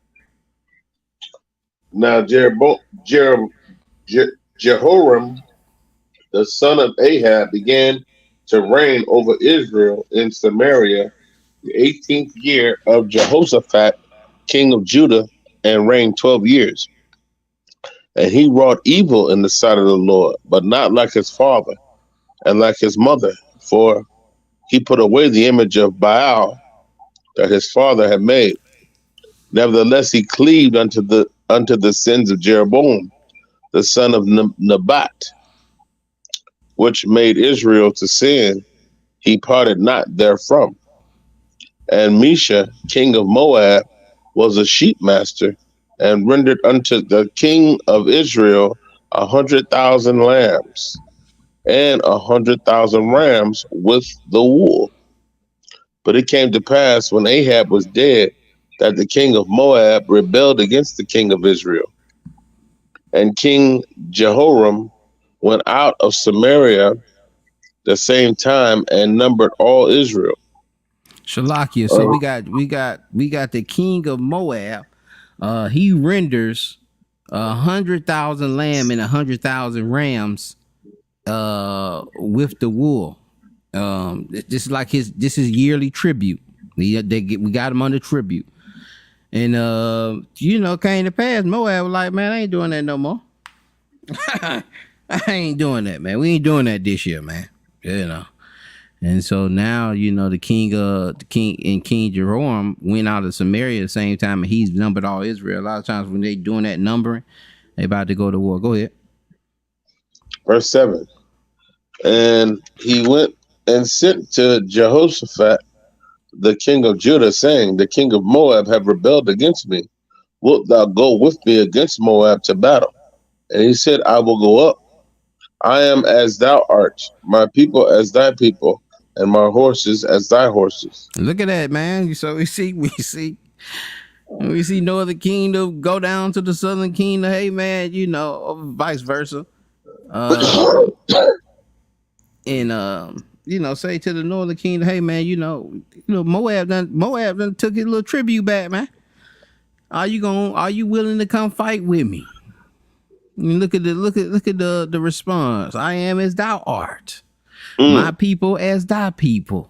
Now Jehoram, the son of Ahab, began to reign over Israel in Samaria the 18th year of Jehoshaphat, king of Judah, and reigned 12 years. And he wrought evil in the sight of the Lord, but not like his father and like his mother, for he put away the image of Baal that his father had made. Nevertheless, he cleaved unto the sins of Jeroboam, the son of Nebat, which made Israel to sin. He parted not therefrom. And Mesha, king of Moab, was a sheep master, and rendered unto the king of Israel 100,000 lambs and 100,000 rams with the wool. But it came to pass when Ahab was dead that the king of Moab rebelled against the king of Israel. And King Jehoram went out of Samaria the same time and numbered all Israel. Shalakia. So we got the king of Moab. He renders 100,000 lamb and 100,000 rams with the wool. This is yearly tribute. We got him under tribute. And came to pass, Moab was like, man, I ain't doing that no more. I ain't doing that, man. We ain't doing that this year, man. And so now, the King Jehoram went out of Samaria at the same time, and he's numbered all Israel. A lot of times when they doing that numbering, they about to go to war. Go ahead. Verse 7. And he went and sent to Jehoshaphat, the king of Judah, saying, the king of Moab have rebelled against me. Wilt thou go with me against Moab to battle? And he said, I will go up. I am as thou art, my people as thy people, and my horses as thy horses. Look at that, man. So we see northern kingdom go down to the southern kingdom. Hey, man, vice versa. Say to the northern kingdom, hey, man, Moab done took his little tribute back, man. Are you willing to come fight with me? Look at the response. I am as thou art. My people as thy people,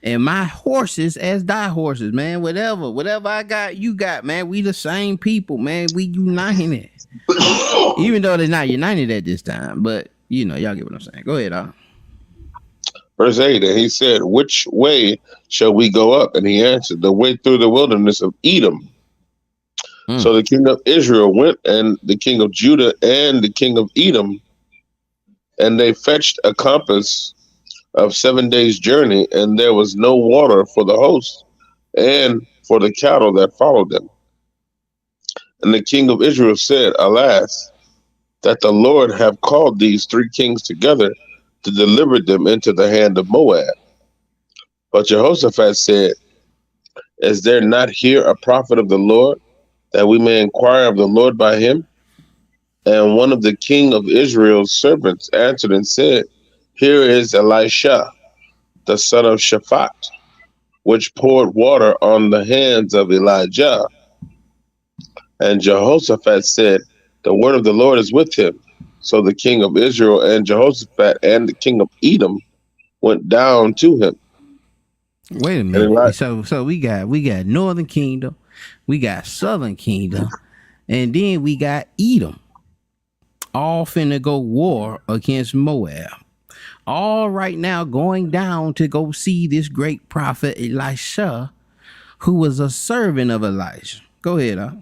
and my horses as thy horses, man. Whatever I got, you got, man. We the same people, man. We united. Even though they're not united at this time, but y'all get what I'm saying. Go ahead, Verse 8, and he said, which way shall we go up? And he answered, the way through the wilderness of Edom. So the king of Israel went, and the king of Judah and the king of Edom, and they fetched a compass of 7 days' journey, and there was no water for the host. and for the cattle that followed them. And the king of Israel said, Alas, that the Lord have called these 3 kings together to deliver them into the hand of Moab. But Jehoshaphat said, Is there not here a prophet of the Lord, that we may inquire of the Lord by him? And one of the king of Israel's servants answered and said, Here is Elisha, the son of Shaphat, which poured water on the hands of Elijah. And Jehoshaphat said, The word of the Lord is with him. So the king of Israel and Jehoshaphat and the king of Edom went down to him. Wait a minute. So we got Northern Kingdom, we got Southern Kingdom, and then we got Edom. All finna go war against Moab. All right now going down to go see this great prophet Elisha, who was a servant of Elijah. Go ahead, huh?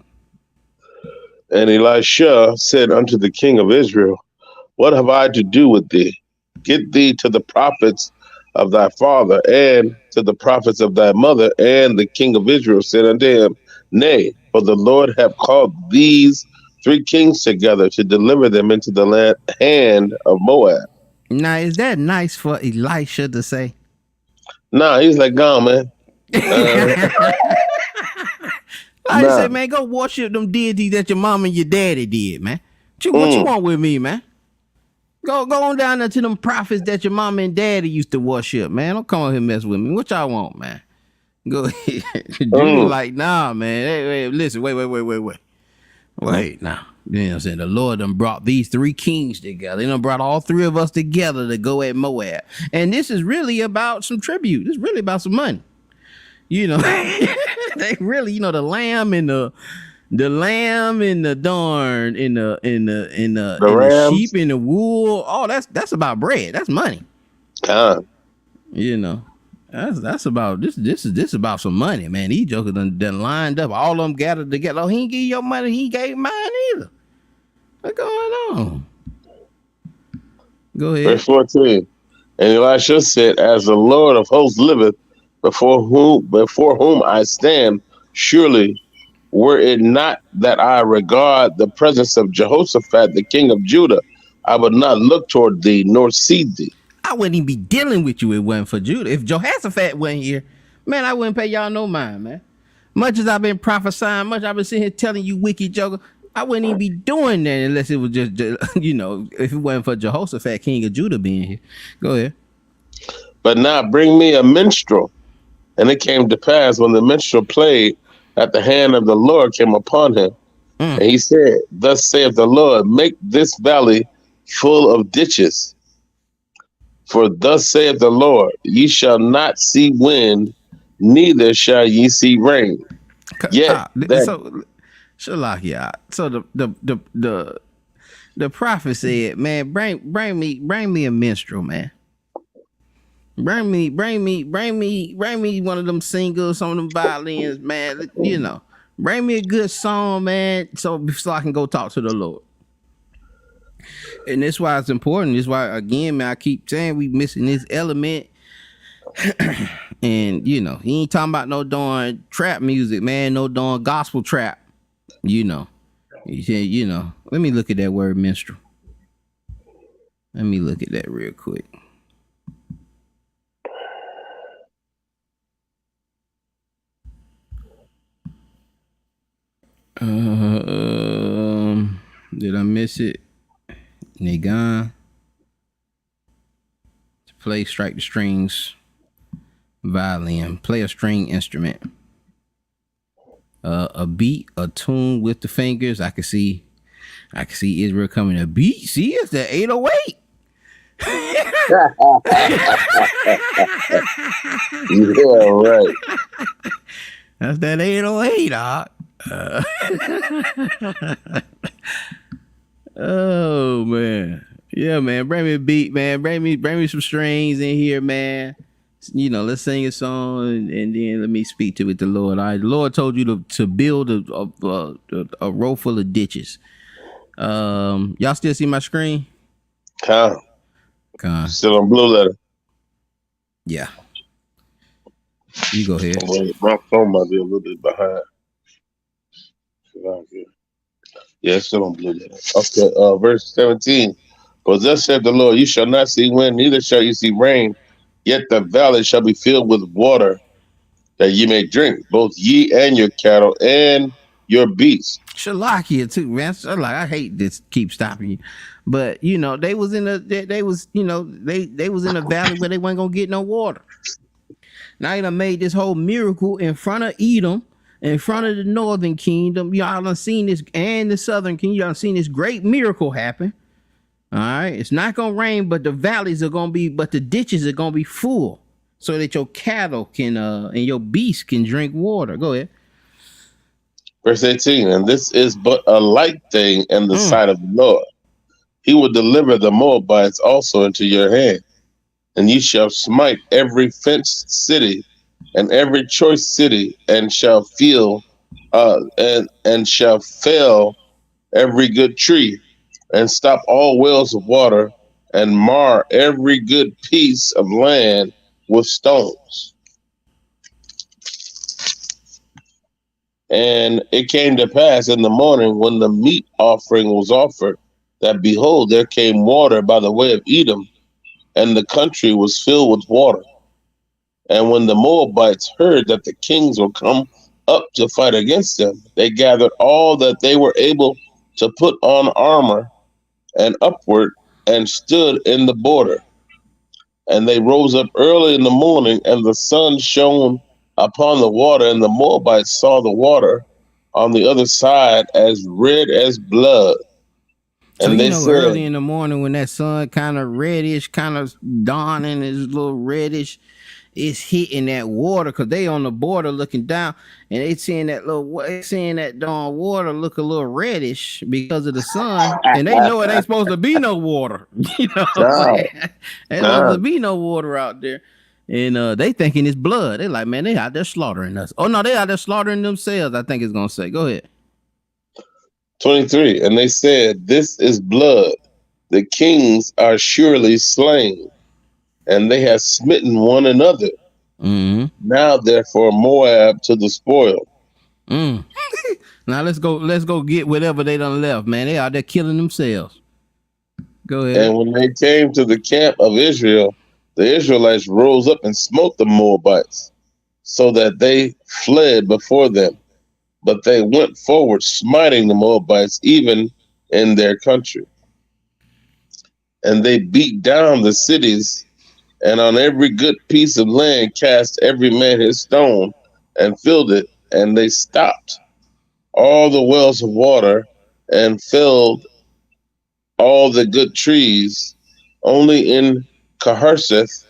And Elisha said unto the king of Israel, What have I to do with thee? Get thee to the prophets of thy father and to the prophets of thy mother. And the king of Israel said unto him, Nay, for the Lord hath called these 3 kings together to deliver them into the hand of Moab. Now, is that nice for Elisha to say? Nah, he's like, Gone, man. I just say, man, go worship them deities that your mom and your daddy did, man. What you want with me, man? Go on down there to them prophets that your mom and daddy used to worship, man. Don't come out here mess with me. What y'all want, man? Go ahead. Judah like, nah, man. Hey, listen, wait. Wait, now. You know what I'm saying? The Lord done brought these 3 kings together. He done brought all 3 of us together to go at Moab. And this is really about some tribute. It's really about some money. You know, they really, you know, the lamb and the darn and the sheep and the wool. Oh, that's about bread. That's money. You know, that's about this is about some money, man. These jokers done lined up. All of them gathered together. Oh, he ain't give you your money. He ain't gave mine either. What's going on? Go ahead. Verse 14. And Elisha said, As the Lord of hosts liveth, before whom I stand, surely were it not that I regard the presence of Jehoshaphat, the king of Judah, I would not look toward thee nor see thee. I wouldn't even be dealing with you if it wasn't for Judah. If Jehoshaphat wasn't here, man, I wouldn't pay y'all no mind, man. Much as I've been prophesying, much I've been sitting here telling you wicked joker, I wouldn't even be doing that unless it was just, you know, if it wasn't for Jehoshaphat, king of Judah, being here. Go ahead. But now bring me a minstrel. And it came to pass when the minstrel played that the hand of the Lord came upon him. And he said, Thus saith the Lord, make this valley full of ditches. For thus saith the Lord, ye shall not see wind, neither shall ye see rain. Yet so the prophet said, man, bring me a minstrel, man. Bring me one of them singers, some of them violins, man. You know, bring me a good song, man, so I can go talk to the Lord. And that's why it's important. That's why, again, man, I keep saying we missing this element. And, you know, he ain't talking about no darn trap music, man, no darn gospel trap. You know, he said, you know, let me look at that word minstrel. Let me look at that real quick. Did I miss it? Nagan. To play, strike the strings, violin, play a string instrument. A beat, a tune with the fingers. I can see Israel coming a beat. See, it's the 808. Yeah, right. That's that 808, dog. Oh man, yeah, man. Bring me a beat, man. Bring me some strings in here, man. You know, let's sing a song and then let me speak to it. The Lord. All right, the Lord told you to build a row full of ditches. Y'all still see my screen? Still on blue letter. Yeah. You go ahead. Wait, my phone might be a little bit behind. Yeah, it's still on blue letter. Okay, verse 17. For thus said the Lord, you shall not see wind, neither shall you see rain, yet the valley shall be filled with water, that ye may drink, both ye and your cattle and your beasts. Shalakia too, man. I hate this. Keep stopping you, but you know they was in a they was you know they was in a valley where they weren't gonna get no water. Now he done made this whole miracle in front of Edom, in front of the northern kingdom. Y'all done seen this, and the southern kingdom. Y'all done seen this great miracle happen. All right, it's not gonna rain, but the valleys are gonna be, but the ditches are gonna be full, so that your cattle can and your beasts can drink water. Go ahead. Verse 18. And this is but a light thing in the sight of the Lord. He will deliver the Moabites also into your hand, and ye shall smite every fenced city and every choice city, and shall feel and shall fell every good tree, and stop all wells of water, and mar every good piece of land with stones. And it came to pass in the morning, when the meat offering was offered, that behold, there came water by the way of Edom, and the country was filled with water. And when the Moabites heard that the kings were come up to fight against them, they gathered all that they were able to put on armor, and upward, and stood in the border. And they rose up early in the morning, and the sun shone upon the water, and the Moabites saw the water on the other side as red as blood. So And they said, early in the morning when that sun kind of reddish, kind of dawning, is a little reddish, it's hitting that water because they on the border looking down, and they seeing that darn water look a little reddish because of the sun, and they know it ain't supposed to be no water. You know what I'm saying? Ain't supposed to be no water out there. And they thinking it's blood. They like, man, they out there slaughtering us. Oh no, they out there slaughtering themselves, I think it's gonna say. Go ahead. 23. And they said, this is blood. The kings are surely slain, and they have smitten one another. Now, therefore, Moab to the spoil. Now let's go get whatever they done left, man. They out there killing themselves. Go ahead. And when they came to the camp of Israel, the Israelites rose up and smote the Moabites, so that they fled before them. But they went forward, smiting the Moabites even in their country. And they beat down the cities, and on every good piece of land cast every man his stone, and filled it. And they stopped all the wells of water, and filled all the good trees. Only in Caharseth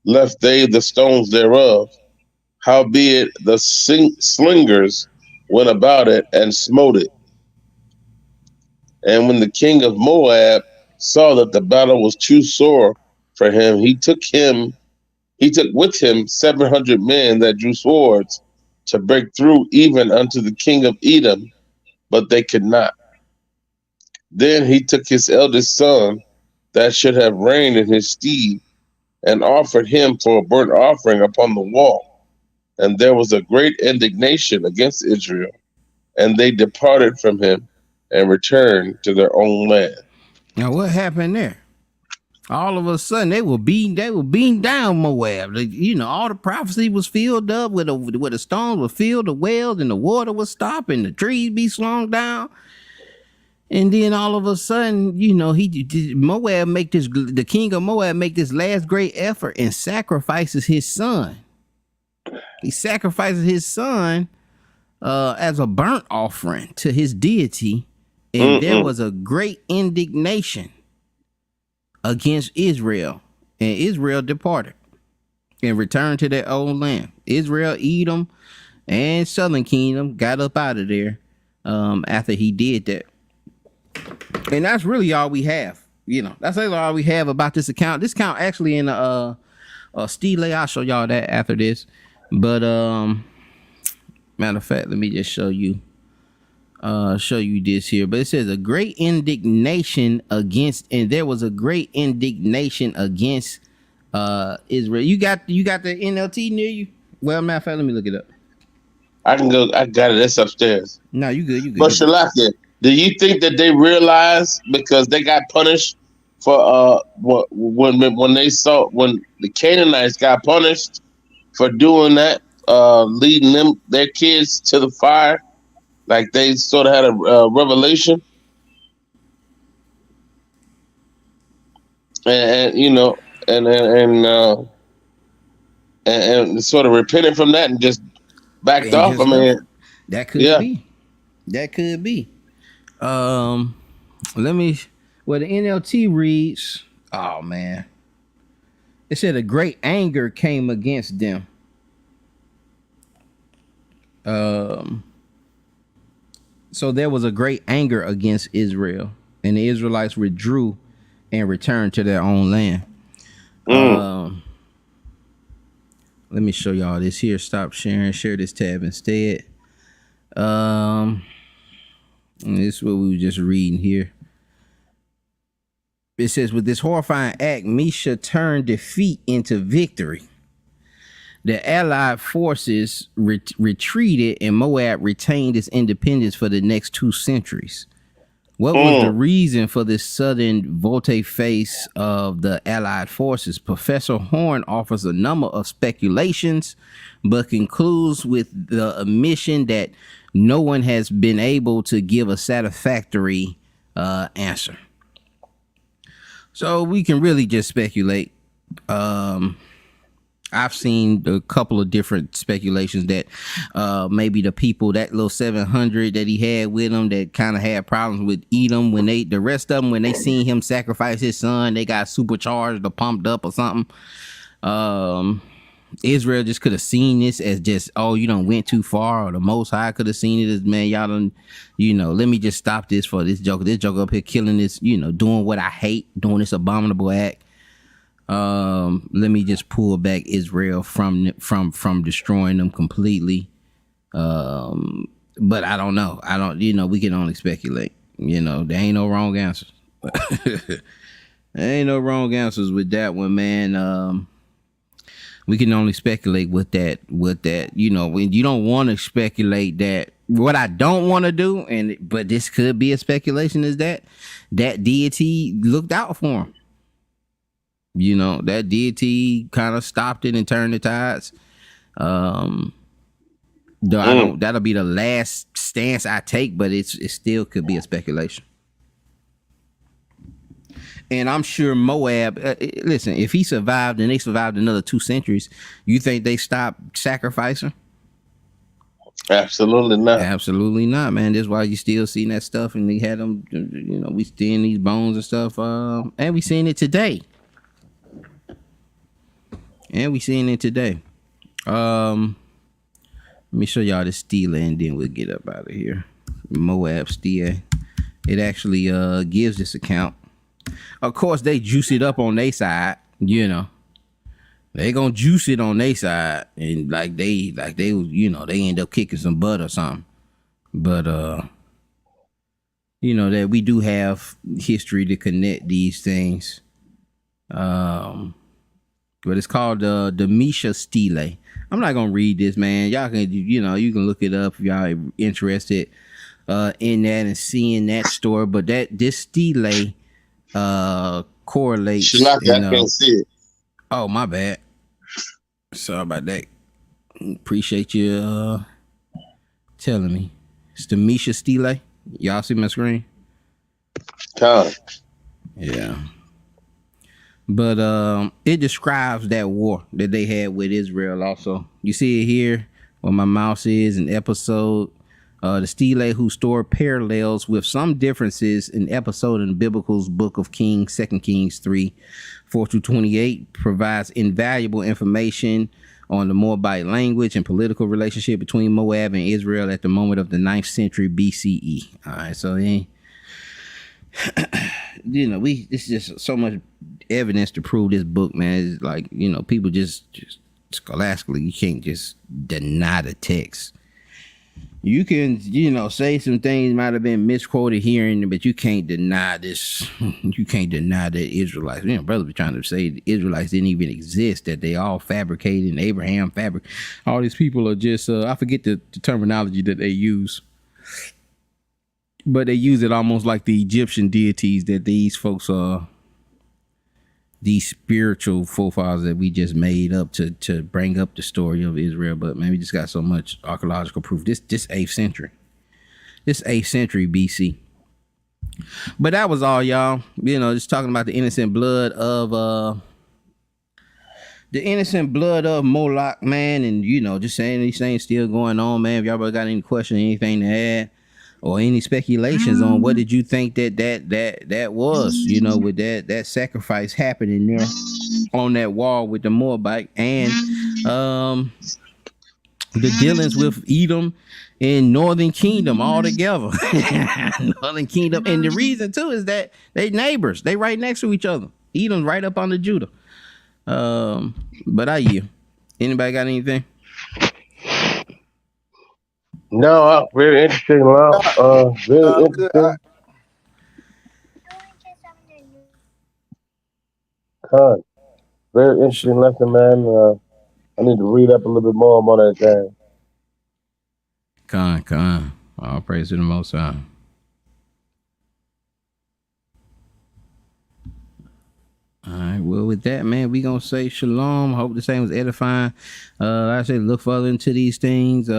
left they the stones thereof. Howbeit the slingers went about it and smote it. And when the king of Moab saw that the battle was too sore for him, he took with him 700 men that drew swords to break through even unto the king of Edom, but they could not. Then he took his eldest son that should have reigned in his stead, and offered him for a burnt offering upon the wall. And there was a great indignation against Israel, and they departed from him and returned to their own land. Now what happened there? All of a sudden they were beating down Moab. You know, all the prophecy was filled up where the stones were filled, the wells, and the water was stopping, the trees be slung down. And then all of a sudden, you know, the king of Moab make this last great effort and sacrifices his son. He sacrifices his son as a burnt offering to his deity. And there was a great indignation against Israel. And Israel departed and returned to their own land. Israel, Edom, and Southern Kingdom got up out of there after he did that. And that's really all we have. You know, that's really all we have about this account. This account actually in Stele. I'll show y'all that after this. But matter of fact, let me just show you this here. But it says a great indignation against, and there was a great indignation against Israel. You got the NLT near you? Well, matter of fact, let me look it up. I can go. I got it. It's upstairs. No, you good. You good. But You good. Shalaka, do you think that they realized because they got punished for when the Canaanites got punished for doing that, leading their kids to the fire, like they sort of had a revelation, and you know, and sort of repented from that and just backed And off. I just mean, that could yeah. be. That could be. Let me. Well, the NLT reads. Oh man. It said a great anger came against them. So there was a great anger against Israel, and the Israelites withdrew and returned to their own land. Let me show y'all this here. Stop sharing. Share this tab instead. This is what we were just reading here. It says, with this horrifying act, Misha turned defeat into victory. The Allied forces retreated, and Moab retained its independence for the next 2 centuries. What was the reason for this sudden volte-face of the Allied forces? Professor Horn offers a number of speculations, but concludes with the admission that no one has been able to give a satisfactory answer. So we can really just speculate. I've seen a couple of different speculations that maybe the people, that little 700 that he had with him that kind of had problems with Edom, when the rest of them, when they seen him sacrifice his son, they got supercharged or pumped up or something. Israel just could have seen this as just, oh, you done went too far, or the Most High could have seen it as, man, y'all done, let me just stop this for this joker. This joker up here killing this, doing what I hate, doing this abominable act. Let me just pull back Israel from destroying them completely. But I don't know. We can only speculate. There ain't no wrong answers. There ain't no wrong answers with that one, man. We can only speculate with that, when you don't want to speculate that. What I don't want to do, but this could be a speculation, is that deity looked out for him. That deity kind of stopped it and turned the tides. That'll be the last stance I take, but it still could be a speculation. And I'm sure Moab, listen, if he survived and they survived another 2 centuries, you think they stopped sacrificing? Absolutely not. Absolutely not, man. That's why you still seeing that stuff, and they had them, we seeing these bones and stuff, and we seeing it today. Let me show y'all this stele, and then we'll get up out of here. Moab stele. It actually gives this account. Of course, they juice it up on their side. They gonna juice it on their side, and they end up kicking some butt or something. But that we do have history to connect these things. But it's called the Misha stele. I'm not gonna read this, man. Y'all can you can look it up if y'all are interested in that and seeing that story. But this stele correlates. I can't see it. Oh, my bad. Sorry about that. Appreciate you telling me. It's the Misha stele. Y'all see my screen? Yeah. But it describes that war that they had with Israel also. You see it here where my mouse is in episode. The stele whose story parallels with some differences in episode in the biblical's book of Kings, 2 Kings 3:4-28, provides invaluable information on the Moabite language and political relationship between Moab and Israel at the moment of the 9th century BCE. All right, so it's just so much evidence to prove this book, man. It's like, people just scholastically, you can't just deny the text. You can, say some things might have been misquoted here, but you can't deny this. You can't deny that Israelites, brothers were trying to say the Israelites didn't even exist, that they all fabricated, and Abraham fabric. All these people are just, I forget the terminology that they use, but they use it almost like the Egyptian deities that these folks are. These spiritual forefathers that we just made up to bring up the story of Israel, but man, we just got so much archaeological proof. This 8th century. This 8th century BC. But that was all, y'all. Just talking about the innocent blood of Molech, man, and just saying these things still going on, man. If y'all got any questions, anything to add, or any speculations on what did you think that was, with that sacrifice happening there on that wall with the Moabite, and the dealings with Edom and Northern Kingdom all together. Northern Kingdom, and the reason too is that they neighbors, they right next to each other. Edom's right up under Judah. But anybody got anything? No, very interesting, Love. Very interesting. Very interesting lesson, man. I need to read up a little bit more about that thing. Con. All praise to the Most High. All right, well, with that, man, we gonna say shalom. Hope the same was edifying. Like I said, look further into these things.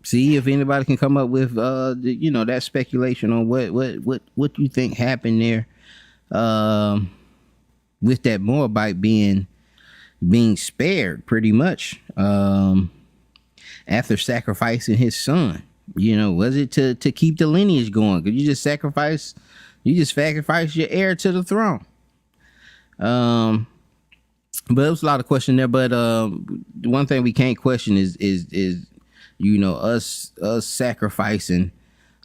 See if anybody can come up with that speculation on what you think happened there, with that Moabite being spared pretty much after sacrificing his son. Was it to keep the lineage going? Could you just sacrifice your heir to the throne? But there was a lot of question there. But one thing we can't question is us sacrificing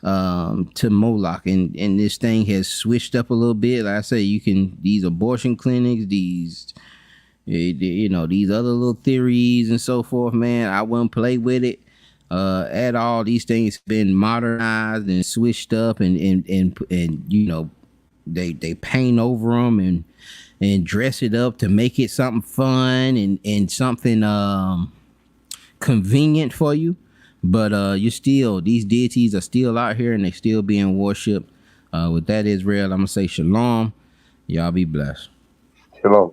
to Molech, and this thing has switched up a little bit. Like I say, these abortion clinics, these these other little theories and so forth, man, I wouldn't play with it at all. These things been modernized and switched up, and they paint over them and dress it up to make it something fun and something convenient for you. But these deities are still out here, and they still being worshipped. With that, Israel, I'm gonna say shalom. Y'all be blessed. Shalom.